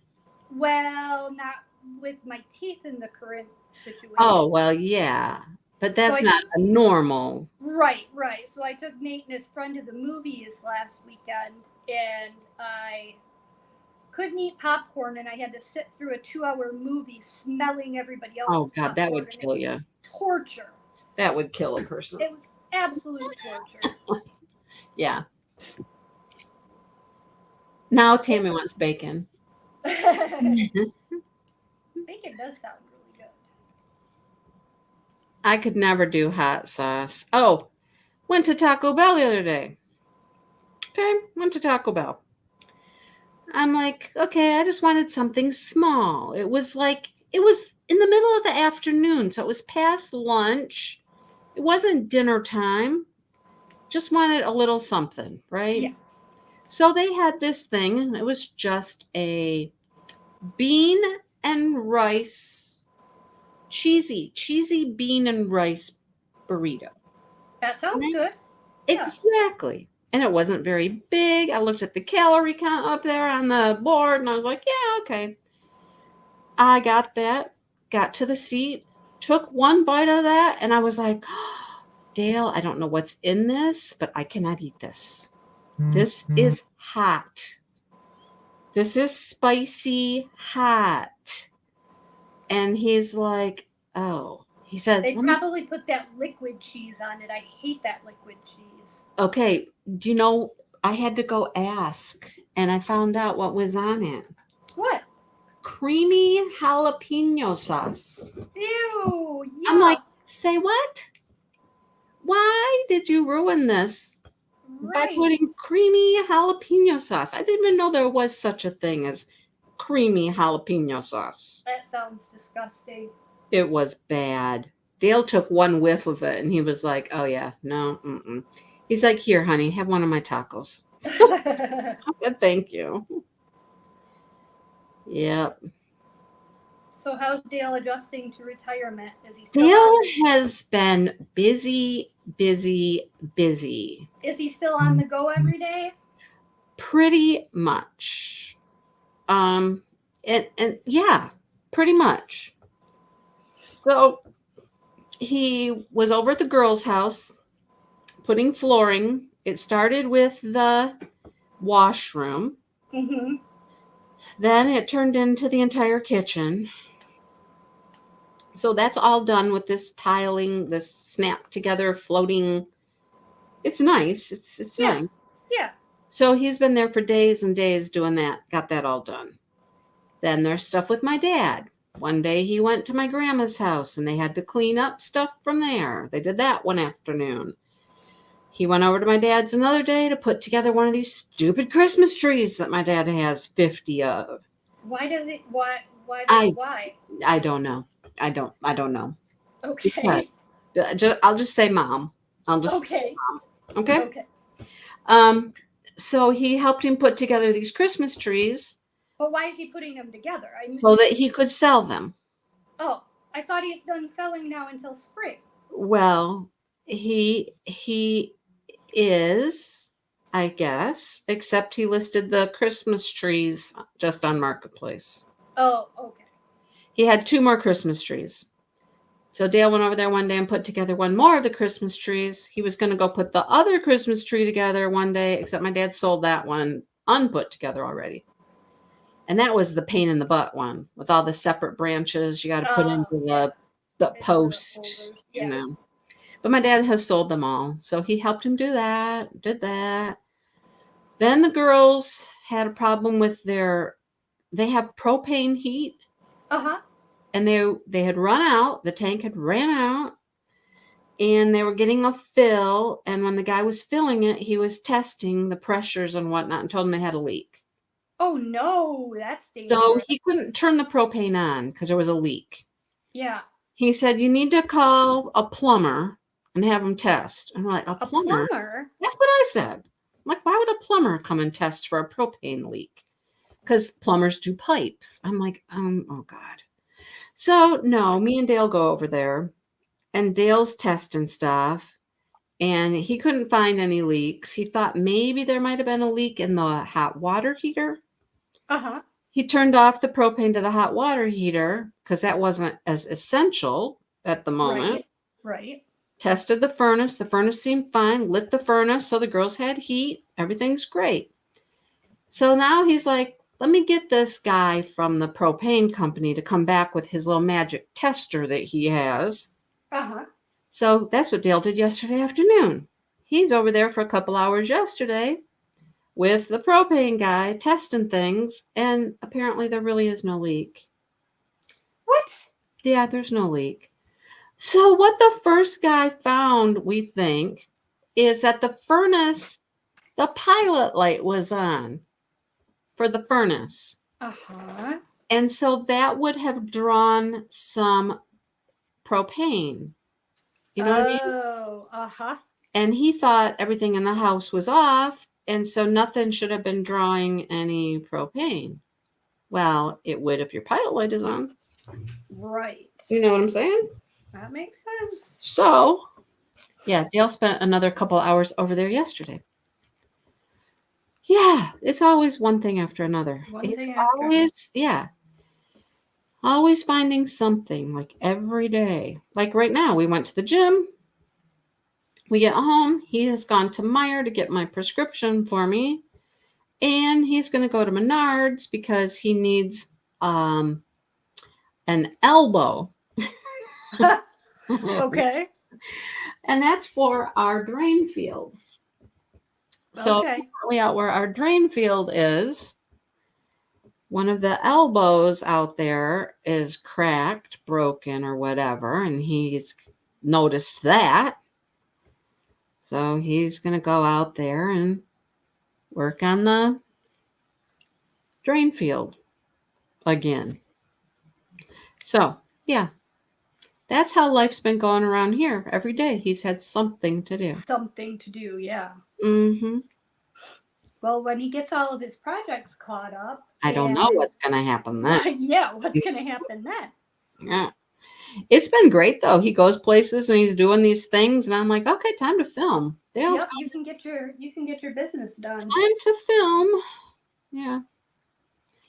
Well, not with my teeth in the current situation. Oh, well, yeah. But So that's I not took a normal. right, right. So I took Nate and his friend to the movies last weekend, and I couldn't eat popcorn, and I had to sit through a 2-hour movie smelling everybody else's Oh, God, that would popcorn, and kill it you. was torture. That would kill a person. It was absolute torture. Yeah. Now Tammy wants bacon. Bacon does sound really good. I could never do hot sauce. Oh, went to Taco Bell the other day. Okay, went to Taco Bell. I'm like, okay, I just wanted something small. It was in the middle of the afternoon, so it was past lunch. It wasn't dinner time. Just wanted a little something, right? Yeah. So they had this thing. It was just a bean and rice, cheesy bean and rice burrito. That sounds Right? good. Yeah. Exactly. And it wasn't very big. I looked at the calorie count up there on the board and I was like, yeah, okay. I got that, got to the seat, took one bite of that, and I was like, Dale, I don't know what's in this, but I cannot eat this. This is hot. This is spicy hot. And he's like, oh. He said, They let me. probably put that liquid cheese on it. I hate that liquid cheese. Okay, do you know, I had to go ask, and I found out what was on it. What? Creamy jalapeno sauce. Ew. Yeah. I'm like, say what? Why did you ruin this by right. putting creamy jalapeno sauce? I didn't even know there was such a thing as creamy jalapeno sauce. That sounds disgusting. It was bad. Dale took one whiff of it and he was like, oh, yeah, no. Mm-mm. He's like, here, honey, have one of my tacos. I said, thank you. Yep. So how's Dale adjusting to retirement? Is he still Dale has been busy. Is he still on the go every day? Pretty much. And yeah, pretty much. So he was over at the girls' house putting flooring. It started with the washroom. Mm-hmm. Then it turned into the entire kitchen. So that's all done with this tiling, this snap together floating. It's nice. It's Yeah. nice. Yeah. So he's been there for days and days doing that. Got that all done. Then there's stuff with my dad. One day he went to my grandma's house and they had to clean up stuff from there. They did that one afternoon. He went over to my dad's another day to put together one of these stupid Christmas trees that my dad has 50 of. Why does it? Why? I don't know. I don't know. Okay. I'll just say mom. Okay. Mom. Okay. Okay. So he helped him put together these Christmas trees. But why is he putting them together? So that he could sell them. Oh, I thought he's done selling now until spring. Well, he is, I guess, except he listed the Christmas trees just on Marketplace. Oh, okay. He had 2 more Christmas trees. So Dale went over there one day and put together one more of the Christmas trees. He was going to go put the other Christmas tree together one day, except my dad sold that one unput together already. And that was the pain in the butt one with all the separate branches you got to put into the post, yeah. you know. But my dad has sold them all. So he helped him did that. Then the girls had a problem with they have propane heat. Uh-huh. And they had run out. The tank had ran out. and they were getting a fill. And when the guy was filling it, he was testing the pressures and whatnot and told him they had a leak. Oh no, that's So dangerous. he couldn't turn the propane on because there was a leak. Yeah. He said, you need to call a plumber and have him test. I'm like, a A plumber? plumber? That's what I said. I'm like, why would a plumber come and test for a propane leak? Because plumbers do pipes. I'm like, oh God. So no, me and Dale go over there, and Dale's testing stuff, and he couldn't find any leaks. He thought maybe there might have been a leak in the hot water heater. Uh-huh. He turned off the propane to the hot water heater because that wasn't as essential at the moment. Right. Tested the furnace. The furnace seemed fine. Lit the furnace so the girls had heat. Everything's great. So now he's like, let me get this guy from the propane company to come back with his little magic tester that he has. Uh-huh. So that's what Dale did yesterday afternoon. He's over there for a couple hours yesterday with the propane guy testing things, and apparently there really is no leak. What? Yeah, there's no leak. So what the first guy found, we think, is that the furnace, the pilot light was on for the furnace. Uh-huh. And so that would have drawn some propane. You know what I mean? Oh, uh-huh. And he thought everything in the house was off, and so nothing should have been drawing any propane. Well, it would if your pilot light is on. Right. You know what I'm saying? That makes sense. So, yeah, Dale spent another couple hours over there yesterday. Yeah, it's always one thing after another. It's always, yeah, always finding something, like every day. Like right now, we went to the gym. We get home. He has gone to Meijer to get my prescription for me. And he's going to go to Menards because he needs an elbow. Okay. And that's for our drain field. So apparently out where our drain field is, one of the elbows out there is cracked, broken, or whatever. And he's noticed that. So he's going to go out there and work on the drain field again. So, yeah. That's how life's been going around here. Every day he's had something to do. Something to do, yeah. Mm-hmm. Well, when he gets all of his projects caught up. I don't know what's going to happen then. Yeah, what's going to happen then? Yeah. It's been great, though. He goes places and he's doing these things, and I'm like, okay, time to film. Yep, you can get your business done. Time to film. Yeah.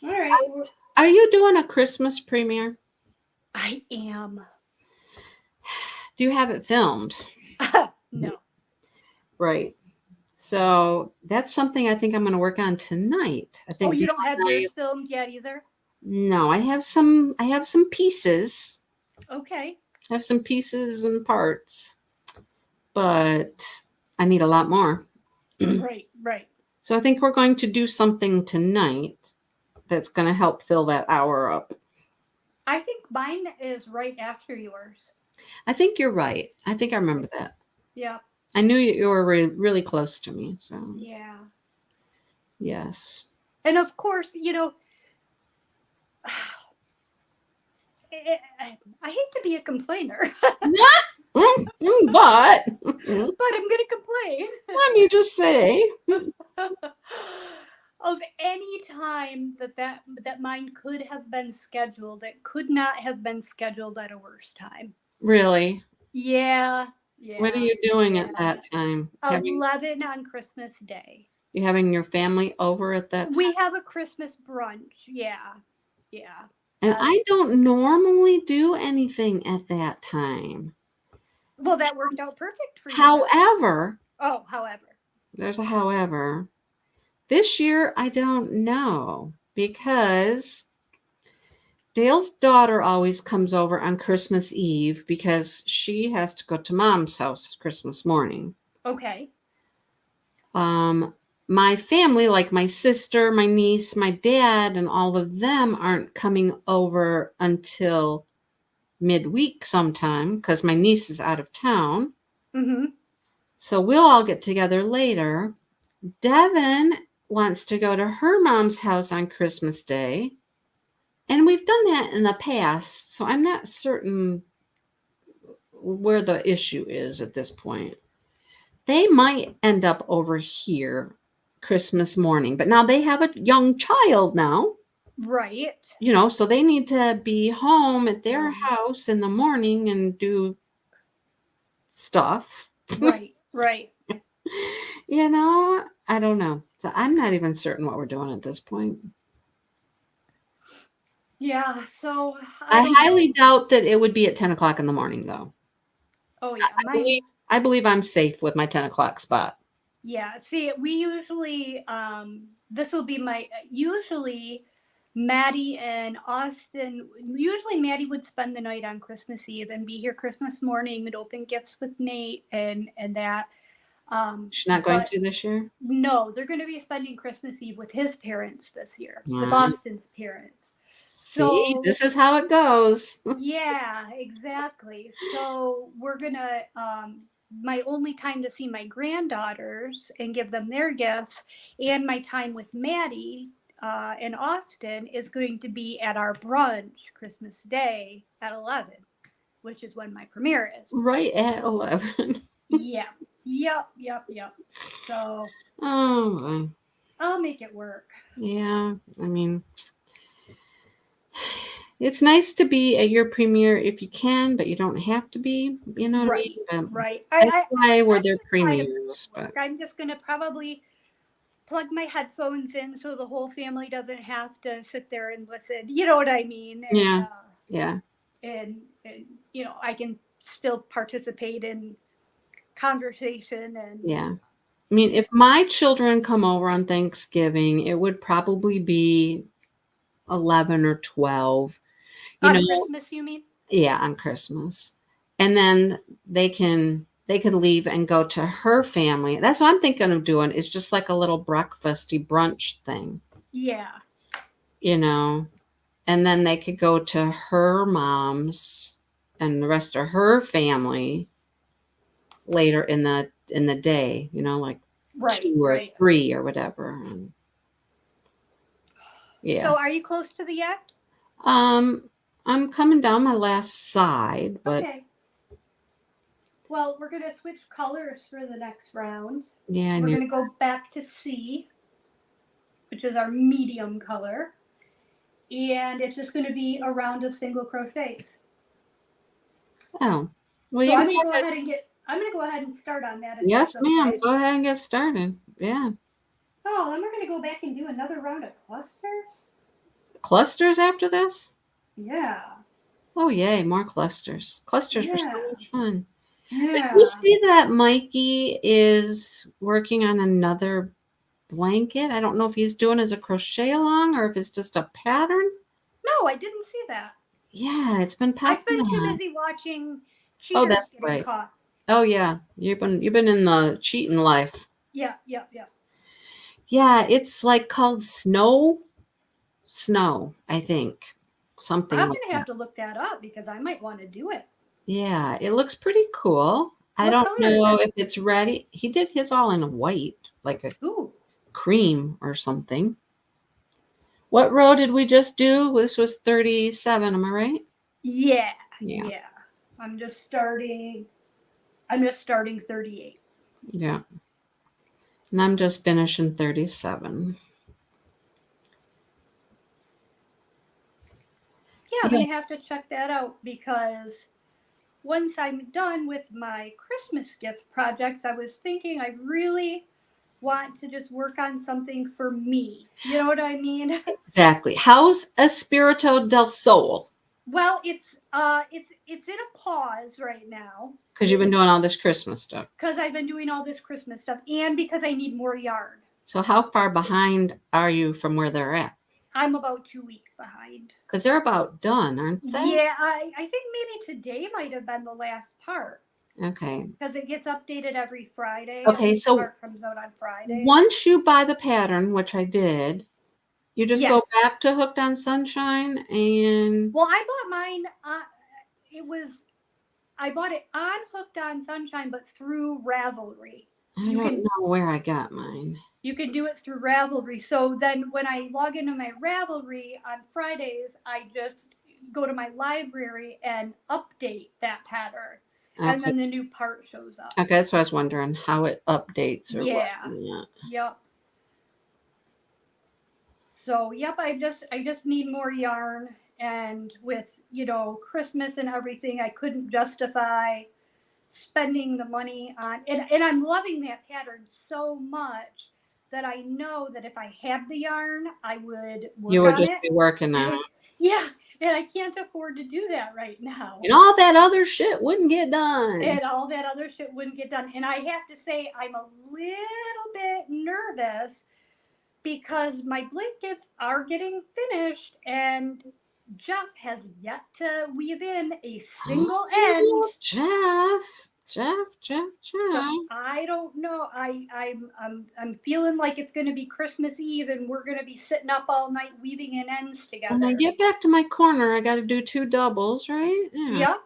All right. Are you doing a Christmas premiere? I am. Do you have it filmed? No. Right. So that's something I think I'm going to work on tonight. I think. Oh, you don't have yours filmed yet either? No, I have some pieces. Okay. I have some pieces and parts, but I need a lot more. Right. So I think we're going to do something tonight that's going to help fill that hour up. I think mine is right after yours. I think you're right. I think I remember that. Yeah. I knew you were really close to me. So yeah. Yes. And of course, I hate to be a complainer. But I'm going to complain. Let me just say. Of any time that mine could have been scheduled, it could not have been scheduled at a worse time. Really? Yeah. What are you doing at that time? 11 on Christmas Day. You having your family over at that time? We have a Christmas brunch. Yeah. And I don't normally do anything at that time. Well, that worked out perfect for you. However. There's a however. This year, I don't know, because Dale's daughter always comes over on Christmas Eve because she has to go to Mom's house Christmas morning. Okay. My family, like my sister, my niece, my dad, and all of them aren't coming over until midweek sometime because my niece is out of town. Mm-hmm. So we'll all get together later. Devin wants to go to her mom's house on Christmas Day. And we've done that in the past. So I'm not certain where the issue is at this point. They might end up over here Christmas morning, but now they have a young child now, Right. so they need to be home at their house in the morning and do stuff. Right. Right. I don't know. So I'm not even certain what we're doing at this point. Yeah. So I don't highly know. doubt that it would be at 10 o'clock in the morning, though. Oh yeah. I believe I'm safe with my 10 o'clock spot. Yeah. See, we usually this will be my usually Maddie and Austin. Usually Maddie would spend the night on Christmas Eve and be here Christmas morning and open gifts with Nate and that. She's not going but to this year? No, they're going to be spending Christmas Eve with his parents this year, with Wow. Austin's parents. See, this is how it goes. Yeah, exactly. So we're gonna my only time to see my granddaughters and give them their gifts, and my time with Maddie and Austin is going to be at our brunch Christmas Day at 11, which is when my premiere is. Right at 11. Yeah. Yep. So Oh, I'll make it work. yeah. I mean, it's nice to be at your premiere if you can, but you don't have to be. You know what I mean? Right. That's why we're their premieres. But I'm just going to probably plug my headphones in so the whole family doesn't have to sit there and listen. You know what I mean? And, yeah. And I can still participate in conversation and. Yeah. I mean, if my children come over on Thanksgiving, it would probably be 11 or 12. On Christmas, you mean? Yeah, on Christmas. And then they could leave and go to her family. That's what I'm thinking of doing. It's just like a little breakfasty brunch thing. Yeah. And then they could go to her mom's and the rest of her family later in the day, like 2 or 3 or whatever. Yeah. So are you close to the end? I'm coming down my last side, but okay. Well, we're gonna switch colors for the next round. Yeah, we're gonna go back to C, which is our medium color, and it's just gonna be a round of single crochets. Oh, well, so I'm gonna go ahead and start on that. Yes, ma'am. Okay. Go ahead and get started. Yeah. Oh, then we're gonna go back and do another round of clusters. Clusters after this? Yeah. Oh, yay, more clusters. Clusters were so much fun. Yeah. Did you see that Mikey is working on another blanket? I don't know if he's doing as a crochet-along or if it's just a pattern. No, I didn't see that. Yeah, it's been popping. I've been too busy watching cheaters getting caught. Oh yeah, you've been in the cheating life. Yeah. Yeah, it's like called Snow, I think. Something. I'm gonna have to look that up because I might want to do it. Yeah, it looks pretty cool. I don't know if it's ready. He did his all in white, like a cream or something. What row did we just do? This was 37, am I right? Yeah. I'm just starting 38. Yeah. And I'm just finishing 37. Yeah, I'm going to have to check that out because once I'm done with my Christmas gift projects, I was thinking I really want to just work on something for me. You know what I mean? Exactly. How's Espirito del Sol? Well, it's in a pause right now. Because you've been doing all this Christmas stuff. Because I've been doing all this Christmas stuff and because I need more yarn. So how far behind are you from where they're at? I'm about 2 weeks behind. Because they're about done, aren't they? Yeah, I think maybe today might have been the last part. Okay. Because it gets updated every Friday. Okay, so part comes out on Friday. Once you buy the pattern, which I did, you just go back to Hooked on Sunshine and. Well, I bought mine. I bought it on Hooked on Sunshine, but through Ravelry. I don't know where I got mine. You can do it through Ravelry. So then when I log into my Ravelry on Fridays, I just go to my library and update that pattern. Okay. And then the new part shows up. Okay, that's what I was wondering, how it updates or Yeah. what. Yep. So yep, I just need more yarn, and with Christmas and everything, I couldn't justify spending the money on, and I'm loving that pattern so much that I know that if I had the yarn, I would work You would on just it. be working on it. Yeah, and I can't afford to do that right now. And all that other shit wouldn't get done. And all that other shit wouldn't get done. And I have to say, I'm a little bit nervous because my blankets are getting finished, and Jeff has yet to weave in a single end. Jeff. So I don't know. I'm feeling like it's going to be Christmas Eve, and we're going to be sitting up all night weaving in ends together. When I get back to my corner, I got to do 2 doubles, right? Yep.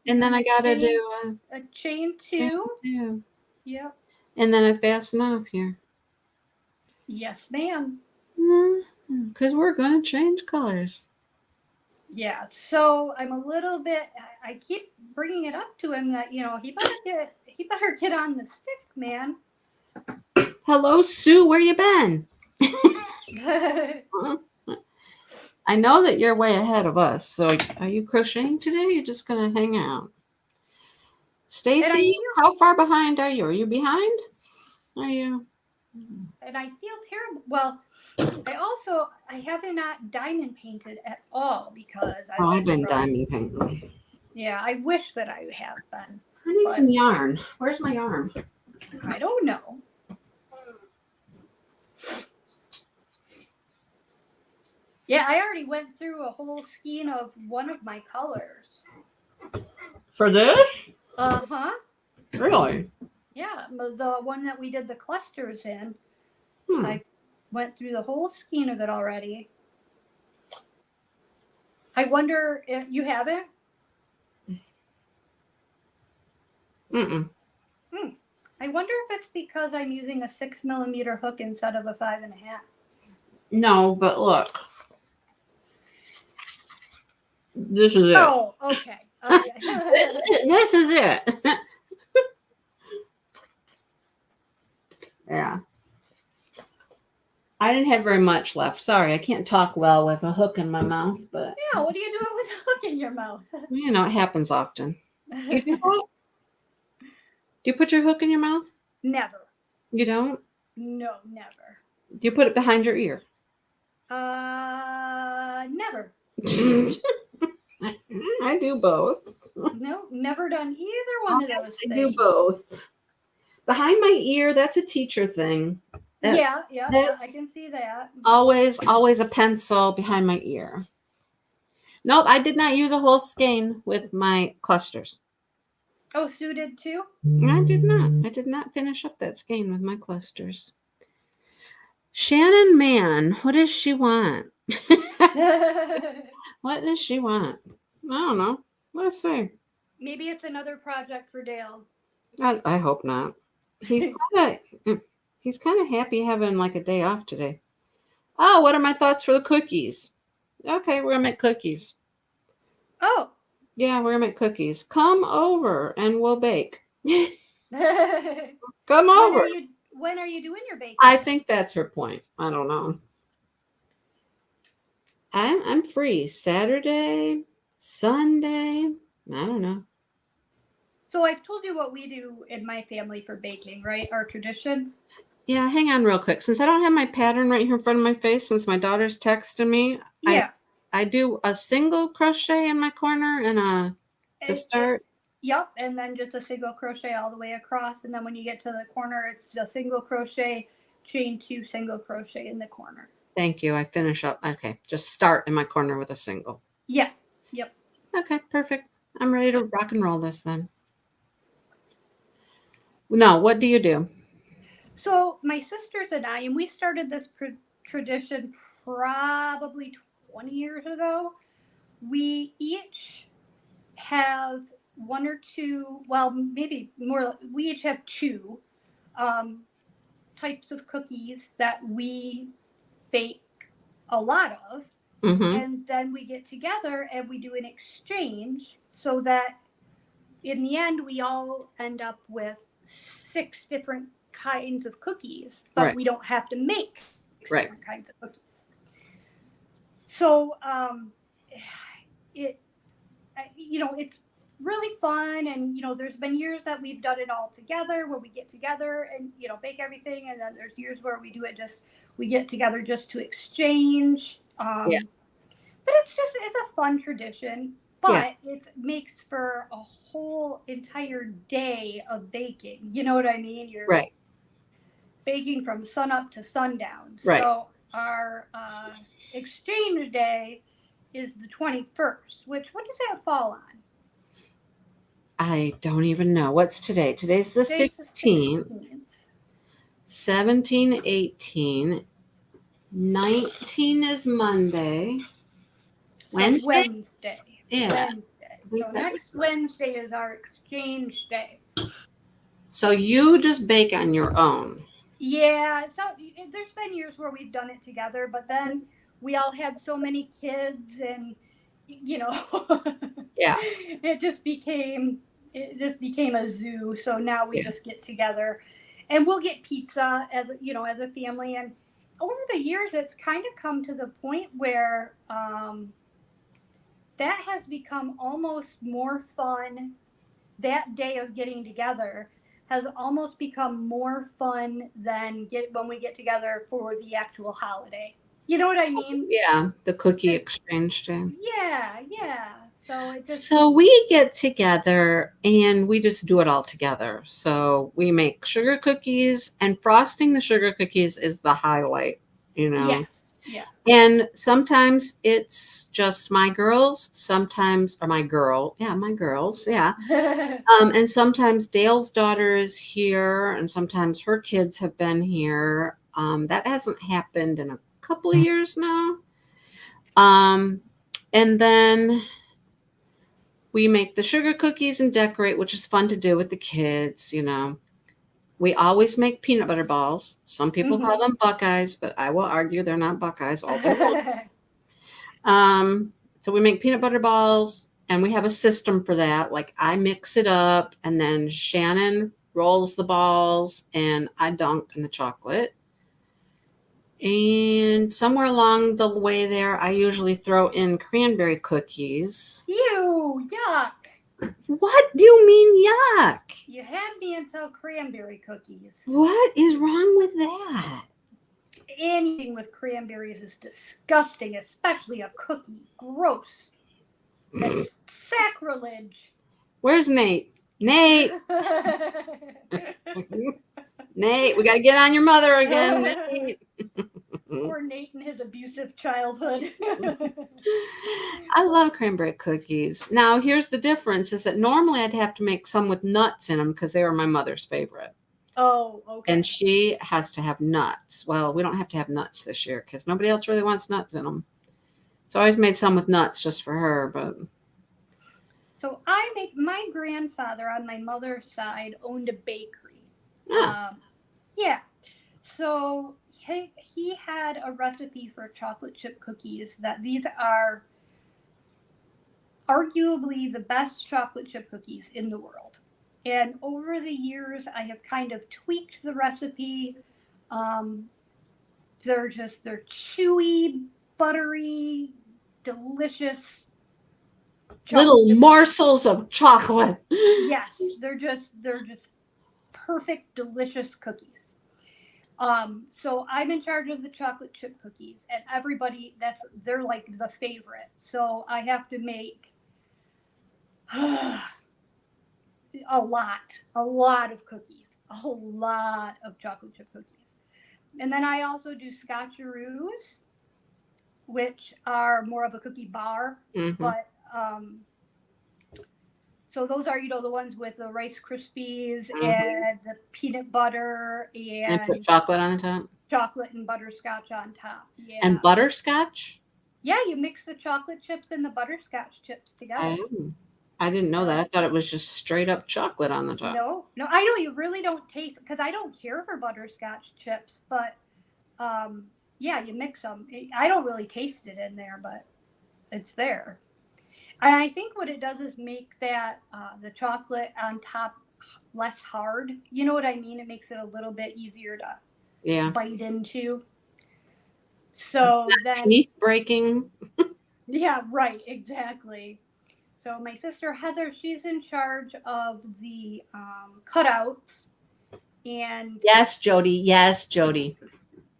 And then I got to do a chain 2. Yep. And then I fasten off here. Yes, ma'am. Because we're going to change colors. Yeah, so I'm a little bit. I keep bringing it up to him that he better get on the stick, man. Hello, Sue. Where you been? I know that you're way ahead of us. So, are you crocheting today? Or you're just gonna hang out? Stacy, how far behind are you? Are you behind? Are you? And I feel terrible. Well, I have not diamond painted at all because I've been diamond painting. Yeah, I wish that I had been. I need some yarn. Where's my yarn? I don't know. Yeah, I already went through a whole skein of one of my colors. For this? Uh-huh. Really? Yeah, the one that we did the clusters in. I went through the whole skein of it already. I wonder if you haven't? Mm-mm. I wonder if it's because I'm using a 6mm hook instead of a 5.5. No, but look. This is it. Oh, okay. This is it. Yeah. I didn't have very much left. Sorry, I can't talk well with a hook in my mouth, but yeah, what are you doing with a hook in your mouth? It happens often. Do you do that? Do you put your hook in your mouth? Never. You don't? No, never. Do you put it behind your ear? Never. I do both. No, never done either one of those things. I do both. Behind my ear, that's a teacher thing. Yeah, I can see that. Always a pencil behind my ear. Nope, I did not use a whole skein with my clusters. Oh, Sue did too? I did not. I did not finish up that skein with my clusters. Shannon Mann, what does she want? What does she want? I don't know. Let's see. Maybe it's another project for Dale. I hope not. He's kind of happy having like a day off today. Oh, what are my thoughts for the cookies? Okay, we're gonna make cookies. Oh. Yeah, we're gonna make cookies. Come over and we'll bake. Come over. When are you doing your baking? I think that's her point. I don't know. I'm free Saturday, Sunday. I don't know. So I've told you what we do in my family for baking, right? Our tradition. Yeah, hang on real quick. Since I don't have my pattern right here in front of my face, since my daughter's texting me, yeah, I do a single crochet in my corner and to start. Yep, and then just a single crochet all the way across, and then when you get to the corner, it's a single crochet, chain 2, single crochet in the corner. Thank you. I finish up. Okay, just start in my corner with a single. Yeah. Yep. Okay, perfect. I'm ready to rock and roll this then. No, what do you do? So my sisters and I, and we started this tradition probably 20 years ago. We each have one or two, well, maybe more. We each have two types of cookies that we bake a lot of. Mm-hmm. And then we get together and we do an exchange so that in the end we all end up with 6 different kinds of cookies, but Right. we don't have to make 6 Right. different kinds of cookies. So it's really fun, and there's been years that we've done it all together where we get together and bake everything, and then there's years where we get together just to exchange. Yeah. But it's a fun tradition, but it makes for a whole entire day of baking. You know what I mean? You're Right. baking from sun up to sundown. Right. So our exchange day is the 21st, what does that fall on? I don't even know. What's today? Today's the Today's 16th. 16th. 17, 18. 19 is Monday. So Wednesday? Wednesday. Yeah. Wednesday. So next Wednesday is our exchange day. So you just bake on your own. Yeah. So there's been years where we've done it together, but then we all had so many kids, and Yeah. it just became a zoo. So now we just get together, and we'll get pizza as a family. And over the years, it's kind of come to the point where that has become almost more fun. That day of getting together has almost become more fun than when we get together for the actual holiday. You know what I mean? Yeah, the cookie exchange day. Yeah. So we get together and we just do it all together. So we make sugar cookies, and frosting the sugar cookies is the highlight, Yes. Yeah. And sometimes it's just my girls, sometimes, or my girls, yeah. And sometimes Dale's daughter is here, and sometimes her kids have been here. That hasn't happened in a couple of years now. And then we make the sugar cookies and decorate, which is fun to do with the kids, We always make peanut butter balls. Some people call them Buckeyes, but I will argue they're not Buckeyes. So we make peanut butter balls, and we have a system for that. Like, I mix it up, and then Shannon rolls the balls, and I dunk in the chocolate. And somewhere along the way there, I usually throw in cranberry cookies. Ew, yuck. What do you mean yuck? You had me until cranberry cookies. What is wrong with that? Anything with cranberries is disgusting, especially a cookie. Gross. That's sacrilege. Where's Nate? Nate, we got to get on your mother again. Nate. Poor Nate and his abusive childhood. I love cranberry cookies. Now, here's the difference, is that normally I'd have to make some with nuts in them because they were my mother's favorite. Oh, okay. And she has to have nuts. Well, we don't have to have nuts this year because nobody else really wants nuts in them. So I always made some with nuts just for her. But so my grandfather on my mother's side owned a bakery. Yeah. So he had a recipe for chocolate chip cookies that these are arguably the best chocolate chip cookies in the world. And over the years, I have kind of tweaked the recipe. They're chewy, buttery, delicious. Little morsels of chocolate. Yes, they're just perfect, delicious cookies. So I'm in charge of the chocolate chip cookies, and everybody they're like the favorite. So I have to make a lot of cookies, a lot of chocolate chip cookies. And then I also do scotcheroos, which are more of a cookie bar, but so those are, the ones with the Rice Krispies and the peanut butter and put chocolate on top. Chocolate and butterscotch on top. Yeah. And butterscotch? Yeah, you mix the chocolate chips and the butterscotch chips together. Oh. I didn't know that. I thought it was just straight up chocolate on the top. No, I know you really don't taste, because I don't care for butterscotch chips, but yeah, you mix them. I don't really taste it in there, but it's there. And I think what it does is make that the chocolate on top less hard. You know what I mean? It makes it a little bit easier to Yeah. bite into. So then, Teeth breaking. yeah, right, exactly. So my sister Heather, she's in charge of the cutouts, and Yes, Jody. Yes, Jody.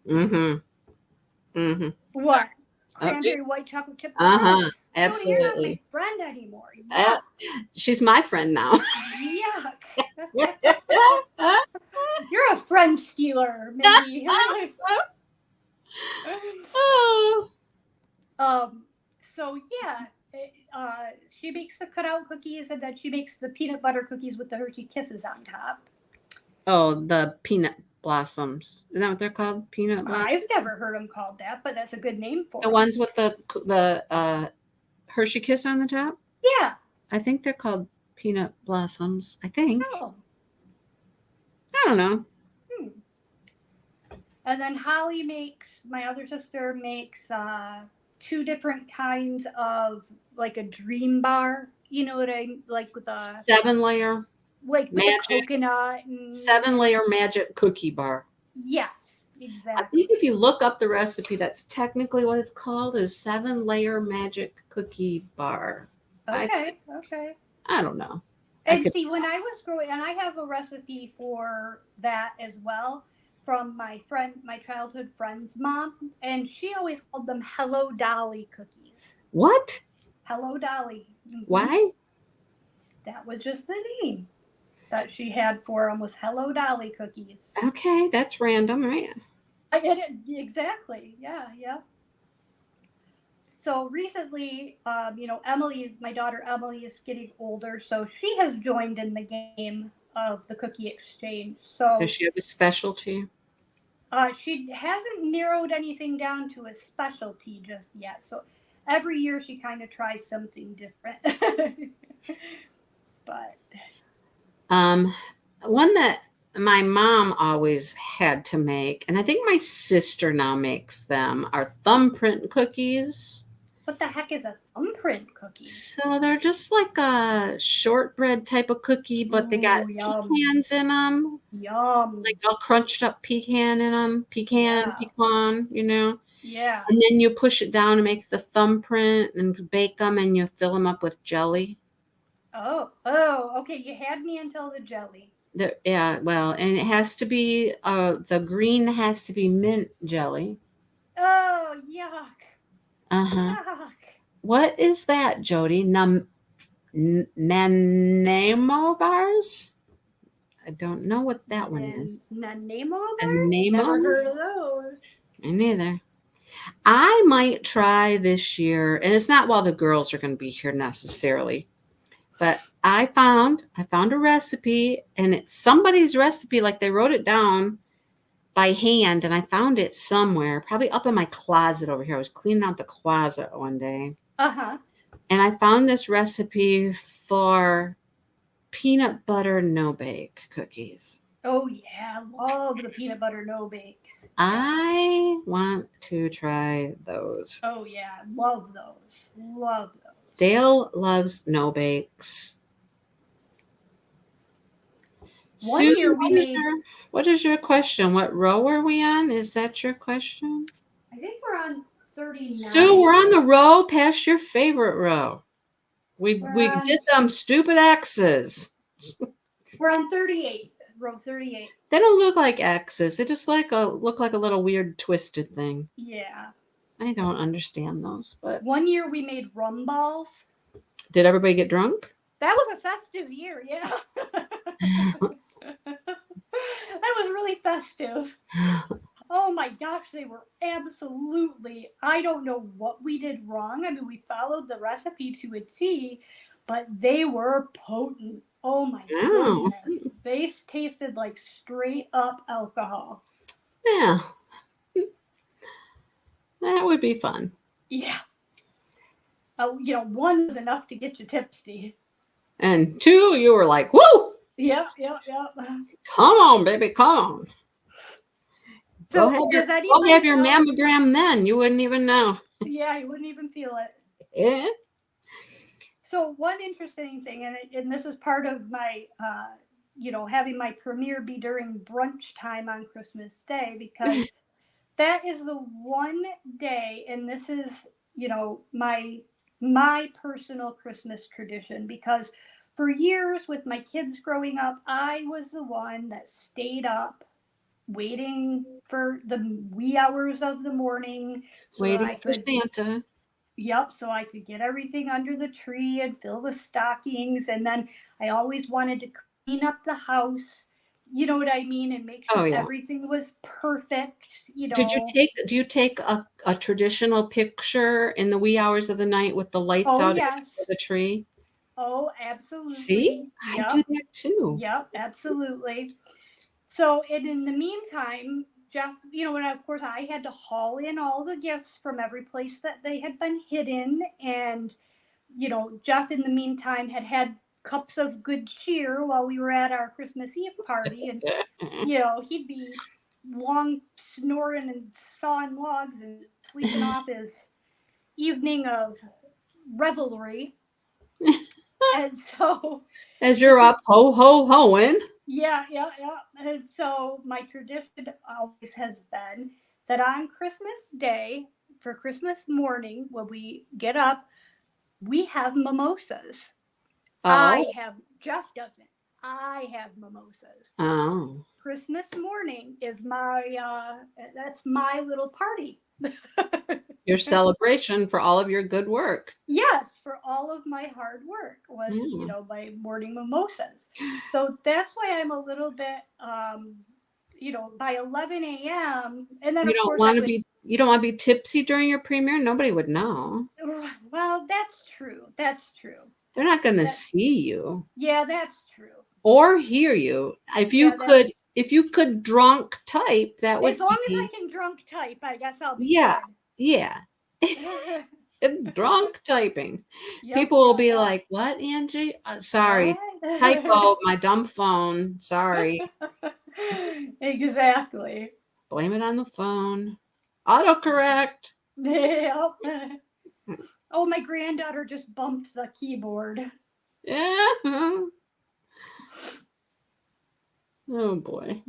Mm-hmm. Mm-hmm. what? Okay. Cranberry white chocolate chip. Uh-huh. Gross. Jody, you're not my Absolutely. friend anymore. Uh, Yuck. she's my friend now. Yuck. You're a friend stealer, Mindy. Oh. So yeah, she makes the cutout cookies, and then she makes the peanut butter cookies with the Hershey Kisses on top. Oh, the peanut blossoms. Is that what they're called? Peanut blossoms? I've never heard them called that, but that's a good name for The them. ones with the Hershey Kiss on the top? Yeah. I think they're called peanut blossoms. I think. Oh. I don't know. And then Holly makes, my other sister makes 2 different kinds of, like, a dream bar. You know what I like, with a 7-layer like with magic. a coconut and 7-layer magic cookie bar. yes, I exactly. think if you look up the recipe, that's technically what it's called, is 7-layer magic cookie bar. Okay. I don't know. And see, when I was growing, and I have a recipe for that as well from my childhood friend's mom, and she always called them Hello Dolly cookies. What? Hello Dolly. Mm-hmm. Why? That was just the name that she had for them, was Hello Dolly cookies. Okay, that's random, right? I get it. Exactly. Yeah. So recently, Emily, my daughter Emily, is getting older, so she has joined in the game of the cookie exchange. So Does she have a specialty? she hasn't narrowed anything down to a specialty just yet. So every year she kind of tries something different. But one that my mom always had to make, and I think my sister now makes them, are thumbprint cookies. what the heck is a thumbprint cookie? So they're just like a shortbread type of cookie, but they got pecans in them. Yum. Like all crunched up pecan in them. Pecan, you know. Yeah. And then you push it down and make the thumbprint and bake them, and you fill them up with jelly. Oh, okay. You had me until the jelly. Yeah, well, and it has to be, the green has to be mint jelly. Oh, yuck. Uh-huh. Yuck. What is that, Jody? Nanamo bars? I don't know what that one is. Nanamo bars? Nanamo? Never heard of those. Me neither. I might try this year, and it's not while the girls are going to be here necessarily, but I found a recipe, and it's somebody's recipe, like they wrote it down by hand, and I found it somewhere, probably up in my closet over here. I was cleaning out the closet one day. Uh-huh. And I found this recipe for peanut butter no-bake cookies. Oh, yeah. Love the peanut butter no-bakes. I want to try those. Oh, yeah. Love those. Dale loves no-bakes. One Sue, year we made... what is your question? What row are we on? Is that your question? I think we're on 39. Sue, we're on the row past your favorite row. We did them stupid X's. We're on 38. Row 38. They don't look like X's. They just look like a little weird twisted thing. Yeah. I don't understand those, but one year we made rum balls. Did everybody get drunk? That was a festive year, yeah. That was really festive. Oh my gosh, they were absolutely, I don't know what we did wrong. I mean, we followed the recipe to a T, but they were potent. Oh my goodness. They tasted like straight up alcohol. Yeah. That would be fun. Yeah. One was enough to get you tipsy. And 2, you were like, woo! Yep. Come on, baby, come on. So Go does have your anybody else? mammogram then. You wouldn't even know. Yeah, you wouldn't even feel it. Yeah. So one interesting thing, and this is part of my, having my premiere be during brunch time on Christmas Day, because that is the one day, and this is, my personal Christmas tradition, because for years with my kids growing up, I was the one that stayed up waiting for the wee hours of the morning so that Waiting I for could. Santa. Yep, so I could get everything under the tree and fill the stockings. And then I always wanted to clean up the house, you know what I mean, and make Oh, sure yeah. everything was perfect, Do you take a traditional picture in the wee hours of the night with the lights Oh, out yes. of the tree? Oh, See? absolutely. I Yep. do that too. Yep, absolutely. So, and in the meantime, Jeff, and of course I had to haul in all the gifts from every place that they had been hidden. And, Jeff in the meantime had cups of good cheer while we were at our Christmas Eve party. And, he'd be long snoring and sawing logs and sleeping off his evening of revelry. And so, As you're up, ho, ho, hoing. yeah. And so my tradition always has been that on Christmas Day, for Christmas morning, when we get up, we have mimosas. Oh. Jeff doesn't. I have mimosas. Oh. Christmas morning is that's my little party. Your celebration for all of your good work. Yes, for all of my hard work was, my morning mimosas. So that's why I'm a little bit, by 11 a.m. And then You of don't course want to be tipsy during your premiere. Nobody would know. Well, that's true. That's true. They're not going to see you. Yeah, that's true. Or hear you. If you could drunk type, that would as long as I can drunk type, I guess I'll be Yeah. good. Drunk typing. Yep, People will be yep. like, "What, Angie? Sorry, What? typo. My dumb phone. Sorry. Exactly. Blame it on the phone. Autocorrect." Yep. Oh, my granddaughter just bumped the keyboard. Yeah. Oh boy.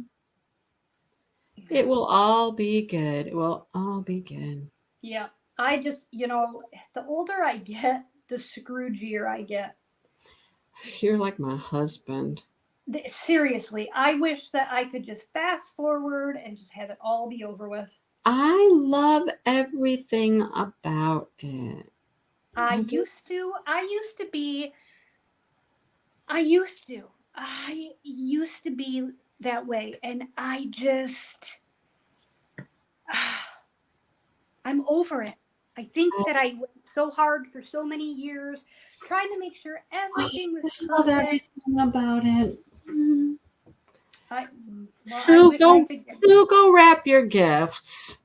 It will all be good. It will all be good. Yeah. I just, the older I get, the Scroogier I get. You're like my husband. Seriously, I wish that I could just fast forward and just have it all be over with. I love everything about it. I used to be that way, and I'm over it. I think that I went so hard for so many years trying to make sure everything was just perfect. love everything about it. Sue, go wrap your gifts.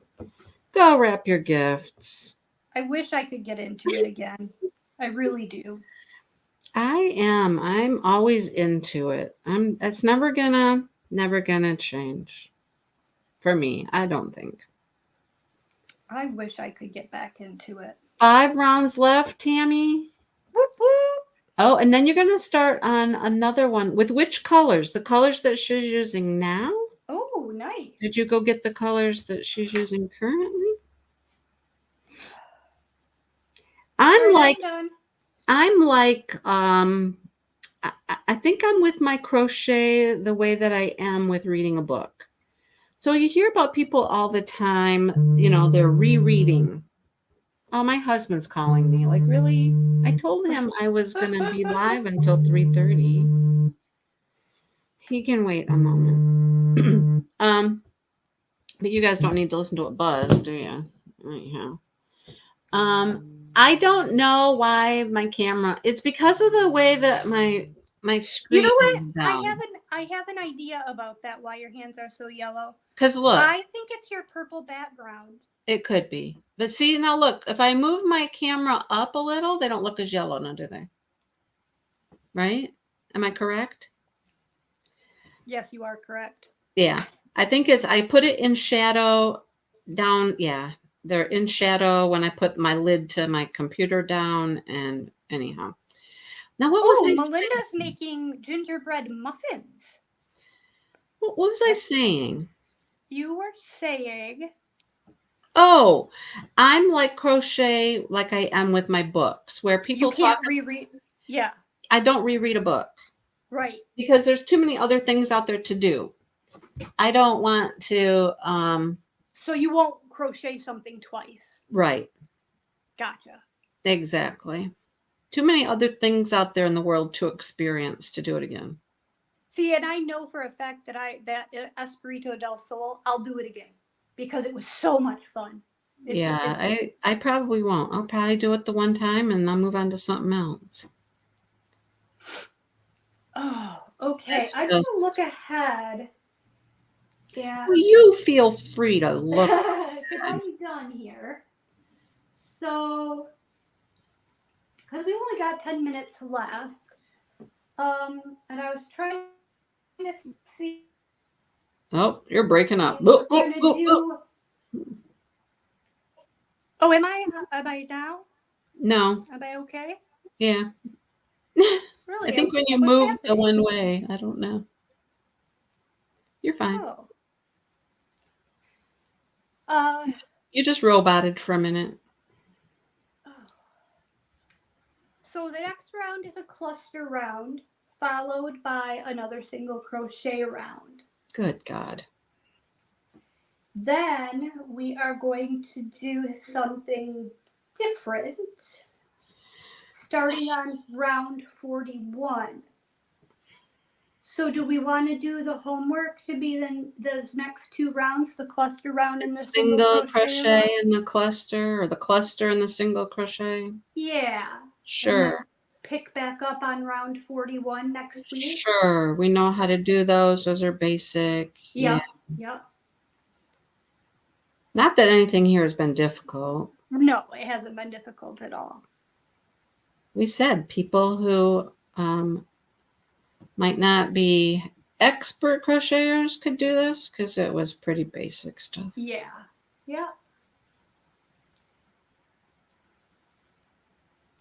Go wrap your gifts. I wish I could get into it again. I really do. I am. I'm always into it. It's never gonna change. For me, I don't think. I wish I could get back into it. 5 rounds left, Tammy. Whoop whoop. Oh, and then you're gonna start on another one. With which colors? The colors that she's using now? Oh, nice. Did you go get the colors that she's using currently? I'm like I think I'm with my crochet the way that I am with reading a book. So you hear about people all the time, they're rereading. Oh, my husband's calling me. Like, really? I told him I was going to be live until 3:30. He can wait a moment. But you guys don't need to listen to it buzz, do you? Anyhow. I don't know why my camera. It's because of the way that my screen. You know what? Is down. I have an idea about that. Why your hands are so yellow? Because look, I think it's your purple background. It could be, but see now. Look, if I move my camera up a little, they don't look as yellow now, do they? right? Am I correct? Yes, you are correct. Yeah. I think I put it in shadow down. Yeah. They're in shadow when I put my lid to my computer down. And anyhow. Now, what was Oh, I saying? Melinda's making gingerbread muffins. What was I saying? You were saying, Oh, I'm like crochet like I am with my books, where you people talk. can't reread. Yeah, I don't reread a book right. because there's too many other things out there to do. I don't want to, So you won't crochet something twice. right. Gotcha. Exactly. Too many other things out there in the world to experience to do it again. See, and I know for a fact that Espirito del Sol, I'll do it again because it was so much fun. Yeah, I probably won't. I'll probably do it the one time and I'll move on to something else. Oh, okay. That's I'm just, gonna look ahead. Yeah. well, you feel free to look. Because I'm done here. So, because we only got 10 minutes left. And I was trying to see. Oh, you're breaking up. We're gonna do. Oh, am I now? No. Am I okay? Yeah. Really? I think when you What's move the happening? one way, I don't know. You're fine. Oh. Uh. You just roboted for a minute. So the next round is a cluster round, followed by another single crochet round. Good God. Then we are going to do something different, starting on round 41. So do we want to do the homework to be then those next two rounds, the cluster round and the Single crochet crochet round? in the cluster, or the cluster in the single crochet? Yeah. Sure. Pick back up on round 41 next week. Sure. We know how to do those. Those are basic. Yep. Yep. Not that anything here has been difficult. No, it hasn't been difficult at all. We said people who might not be expert crocheters could do this because it was pretty basic stuff. Yeah. Yeah.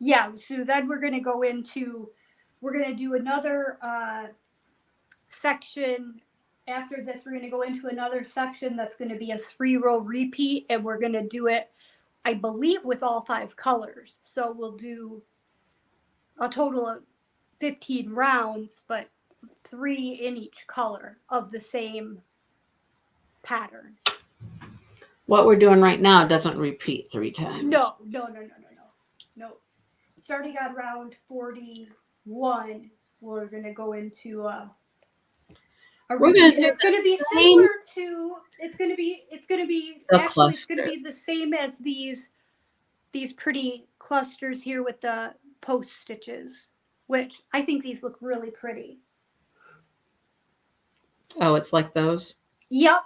Yeah, so then we're going to do another section. After this, we're going to go into another section that's going to be a 3-row repeat, and we're going to do it, I believe, with all 5 colors. So we'll do a total of 15 rounds, but 3 in each color of the same pattern. What we're doing right now doesn't repeat 3 times. No. Starting on round 41, we're going to go into it's going to be similar to it's going to be the same as these pretty clusters here with the post stitches, which I think these look really pretty. Oh, it's like those? Yep.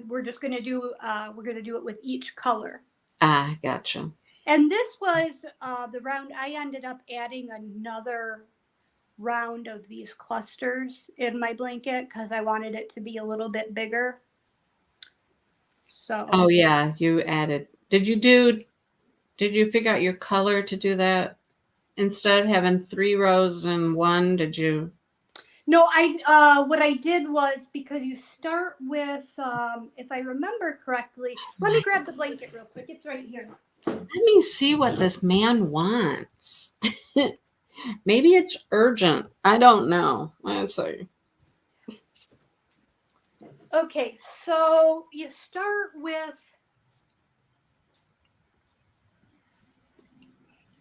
We're just going to do it with each color. Ah, gotcha. And this was the round. I ended up adding another round of these clusters in my blanket because I wanted it to be a little bit bigger. So. Oh yeah, you added. Did you figure out your color to do that? Instead of having 3 rows and 1, did you? No, what I did was, because you start with, if I remember correctly, let me grab the blanket real quick. It's right here. Let me see what this man wants. Maybe it's urgent. I don't know. Let's see. Okay, so you start with.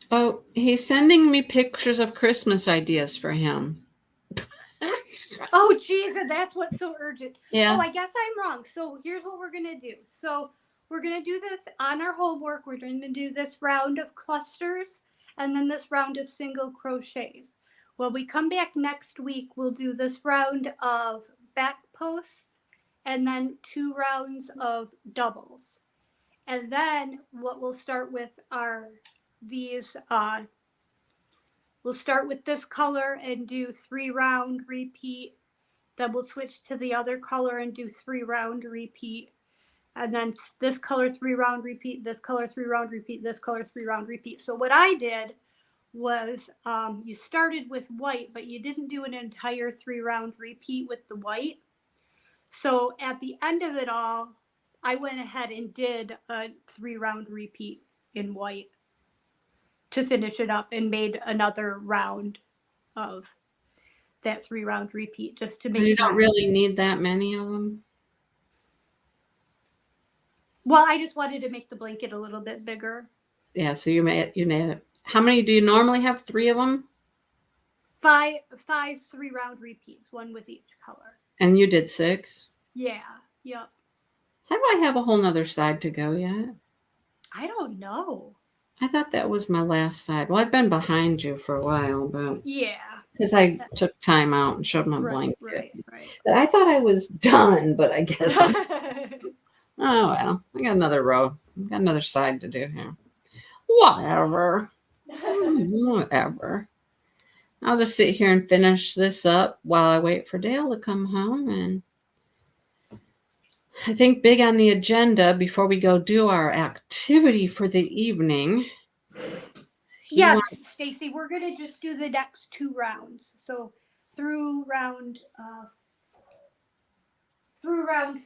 Oh, he's sending me pictures of Christmas ideas for him. Oh, geez, that's what's so urgent. Yeah. Oh, I guess I'm wrong. So here's what we're going to do. So we're going to do this on our homework. We're going to do this round of clusters and then this round of single crochets. When we come back next week, we'll do this round of back posts and then 2 rounds of doubles. And then what we'll start with are these we'll start with this color and do 3 round repeat. Then we'll switch to the other color and do 3 round repeat. And then this color 3 round repeat, this color 3 round repeat, this color 3 round repeat. So what I did was you started with white, but you didn't do an entire 3 round repeat with the white. So at the end of it all, I went ahead and did a 3 round repeat in white to finish it up, and made another round of that 3 round repeat just to make You don't really need that many of them. Well, I just wanted to make the blanket a little bit bigger. Yeah, so you made it. How many do you normally have? 3 of them? 5 3 round repeats, 1 with each color. And you did 6? Yeah. Yep. How do I have a whole nother side to go yet? I don't know. I thought that was my last side. Well, I've been behind you for a while, but Yeah. because I took time out and showed my blanket. Right. But I thought I was done, but I guess oh well. I got another row. I got another side to do here. Whatever. Whatever. I'll just sit here and finish this up while I wait for Dale to come home. And I think big on the agenda before we go do our activity for the evening. Yes, Stacy, we're going to just do the next 2 rounds. So through round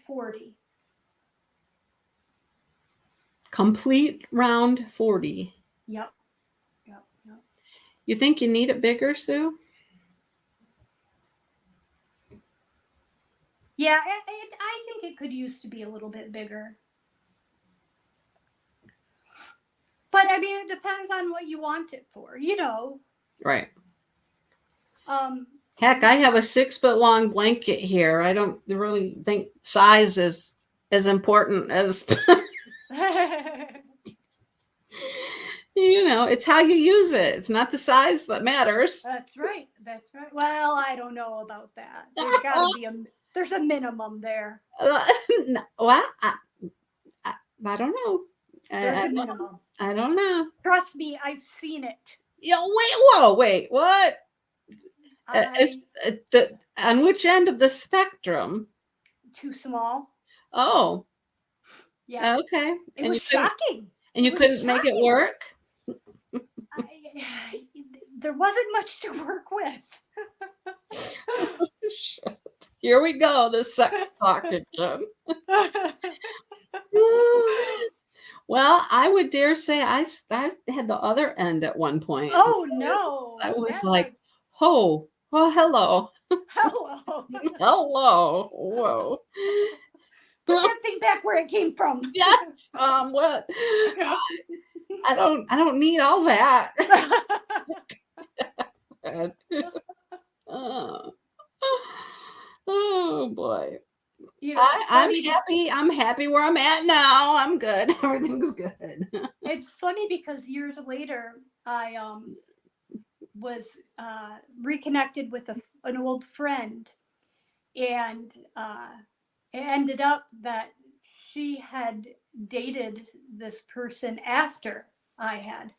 40. Complete round 40. Yep. You think you need it bigger, Sue? Yeah, I think it could use to be a little bit bigger. But I mean, it depends on what you want it for, Right. Heck, I have a 6-foot long blanket here. I don't really think size is as important as it's how you use it. It's not the size that matters. That's right. Well, I don't know about that. There's a minimum there. Well, I don't know. There's a minimum. I don't know. Trust me, I've seen it. Wait, what? On which end of the spectrum? Too small. Oh. Yeah. Okay. It was shocking. And you couldn't make it work? There wasn't much to work with. Oh, shit. Here we go, the sex talk again. Well, I would dare say I had the other end at one point. Oh, no. I was like, oh, well, hello. Hello. Hello. Whoa. Put that thing back where it came from. Yes. What? I don't need all that. Oh boy. I'm happy where I'm at now. I'm good. Everything's good. It's funny because years later I was reconnected with an old friend, and it ended up that she had dated this person after I had.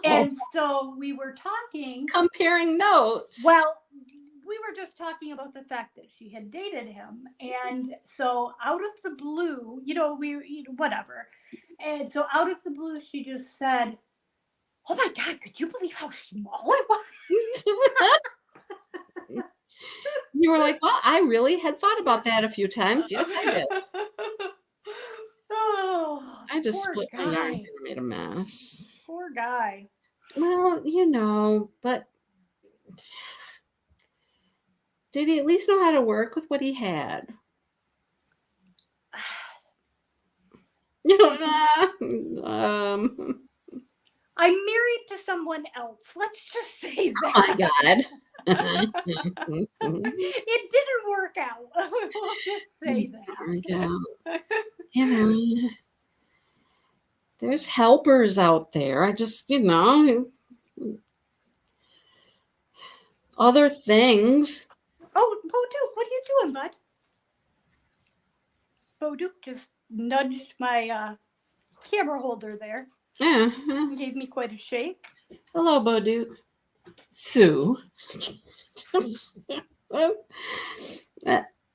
And so we were talking, comparing notes. Well, we were just talking about the fact that she had dated him. And so out of the blue, whatever. And so out of the blue, she just said, "Oh my God, could you believe how small it was?" You were like, well, I really had thought about that a few times. Yes, I did. Oh, I just split my yarn and made a mess. Poor guy. Well, but did he at least know how to work with what he had? I'm married to someone else. Let's just say that. Oh my God. It didn't work out. We'll just say that. There's helpers out there. I just, other things. Oh, Bo-Duke, what are you doing, bud? Bo-Duke just nudged my camera holder there. Yeah. Gave me quite a shake. Hello, Bo-Duke. Sue.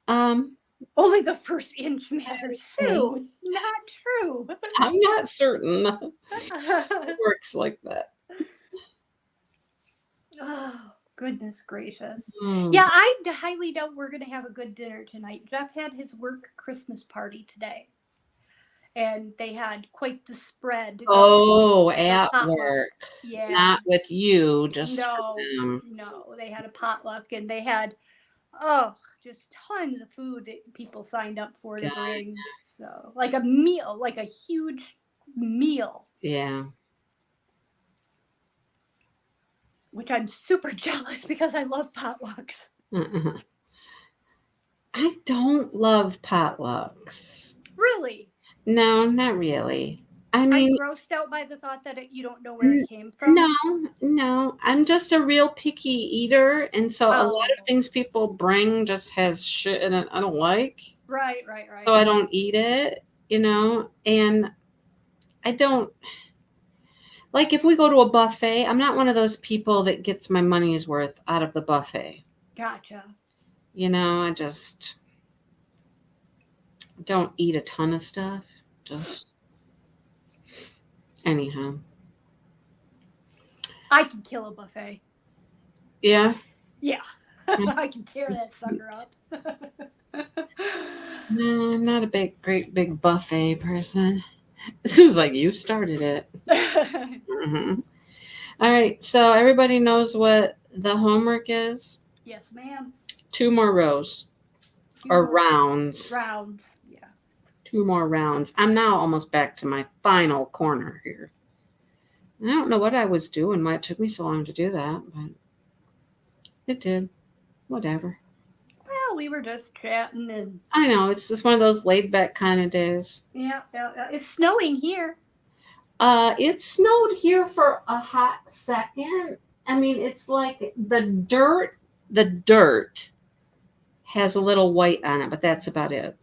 um, Only the first inch matters. Sue, not true. I'm not certain it works like that. Oh, goodness gracious. Mm. Yeah, I highly doubt we're going to have a good dinner tonight. Jeff had his work Christmas party today, and they had quite the spread. Oh, at potluck. work. Yeah. Not with you, just No, for them. no, they had a potluck, and they had, just tons of food that people signed up for to God. bring. So, like a meal, like a huge meal, Yeah. which I'm super jealous because I love potlucks. Uh-uh. I don't love potlucks. Really? No, not really. I I'm mean, grossed out by the thought that you don't know where it came from. no. I'm just a real picky eater, and so a lot of Oh. things people bring just has shit in it I don't like. Right. So I don't eat it, and I don't like if we go to a buffet, I'm not one of those people that gets my money's worth out of the buffet. Gotcha. I just don't eat a ton of stuff. Just anyhow. I can kill a buffet. Yeah. Yeah. I can tear that sucker up. No, I'm not a great big buffet person. It seems like you started it. Mm-hmm. All right, so everybody knows what the homework is? Yes, ma'am. 2 more rows or rounds. Rounds, yeah. 2 more rounds. I'm now almost back to my final corner here. I don't know what I was doing, why it took me so long to do that, but it did. Whatever. Well, we were just chatting and. I know, it's just one of those laid back kind of days. Yeah. It's snowing here. It snowed here for a hot second. I mean, it's like the dirt has a little white on it, but that's about it.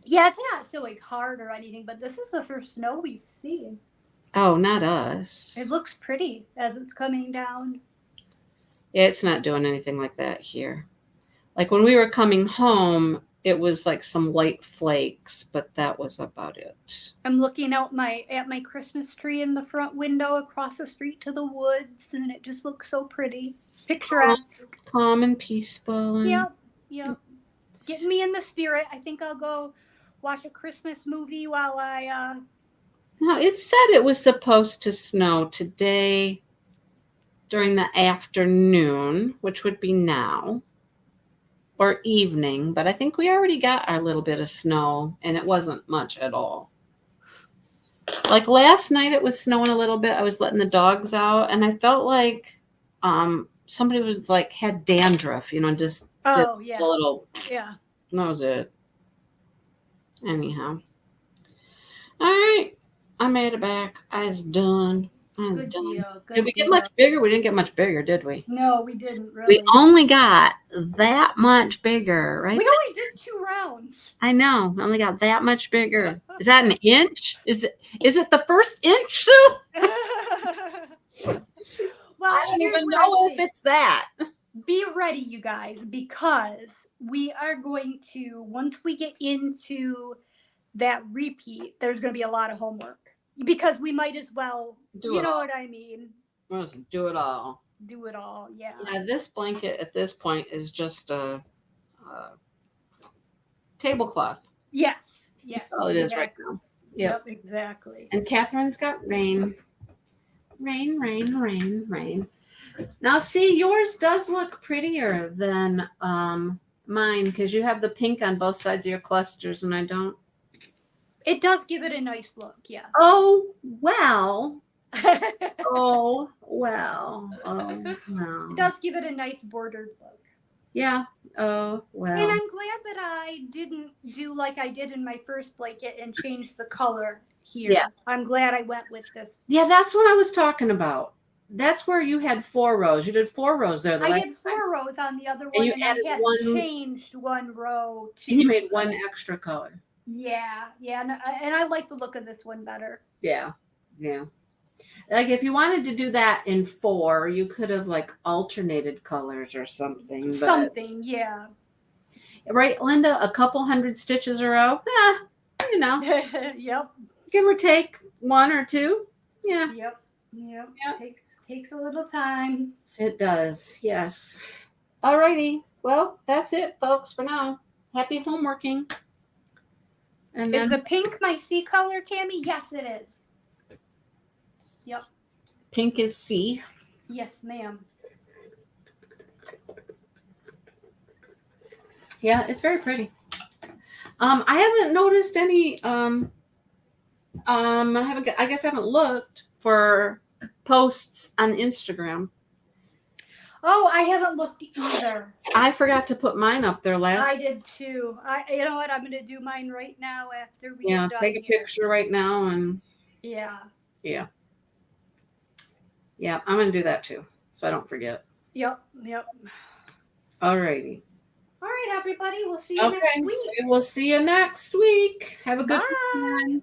Yeah, it's not snowing hard or anything, but this is the first snow we've seen. Oh, not us. It looks pretty as it's coming down. Yeah, it's not doing anything like that here. Like when we were coming home, it was like some light flakes, but that was about it. I'm looking out at my Christmas tree in the front window across the street to the woods, and it just looks so pretty. Picturesque. Calm and peaceful. And... Yep. Getting me in the spirit. I think I'll go watch a Christmas movie while I No, it said it was supposed to snow today during the afternoon, which would be now, or evening, but I think we already got our little bit of snow, and it wasn't much at all. Like last night, it was snowing a little bit. I was letting the dogs out, and I felt like somebody was like had dandruff, just a little. Yeah. That was it. Anyhow. All right. I made it back. I was done. Good deal. Did we get much bigger? We didn't get much bigger, did we? No, we didn't really. We only got that much bigger, right? We only did 2 rounds. I know. We only got that much bigger. Is that an inch? Is it the first inch, Sue? Well, I don't even know if it's that. Be ready, you guys, because we are going to, once we get into that repeat, there's going to be a lot of homework. Because we might as well, you know what I mean? Let's do it all. Do it all, yeah. Yeah, this blanket at this point is just a tablecloth. Yes. That's all it is right now. Yep, exactly. And Catherine's got rain. Rain. Now, see, yours does look prettier than mine because you have the pink on both sides of your clusters and I don't. It does give it a nice look, yeah. Oh, well. Oh, well. It does give it a nice bordered look. Yeah. Oh, well. And I'm glad that I didn't do like I did in my first blanket and change the color here. Yeah. I'm glad I went with this. Yeah, that's what I was talking about. That's where you had 4 rows. You did 4 rows there. I did 4 rows on the other one, and I had changed 1 row. And you made 1 extra color. Yeah, and I like the look of this one better. Yeah. Like if you wanted to do that in 4, you could have like alternated colors or something. But, Something, yeah. right, Linda, a couple hundred stitches a row. You know, Yep. give or take 1 or 2. Yeah, Yep. Yep. Takes a little time. it does. Yes. All righty. Well, that's it, folks, for now. Happy homeworking. And Is then the pink my C color, Tammy? Yes, it is. Yep. pink is C. Yes, ma'am. Yeah, it's very pretty. I haven't noticed any I guess I haven't looked for posts on Instagram. Oh, I haven't looked either. I forgot to put mine up there I last. did too. You know what? I'm gonna do mine right now after we Yeah, get done take a here. picture right now and Yeah. yeah, I'm gonna do that too, so I don't forget. Yep. All righty. All right, everybody. We'll see you next week. We will see you next week. Have a good Bye. weekend.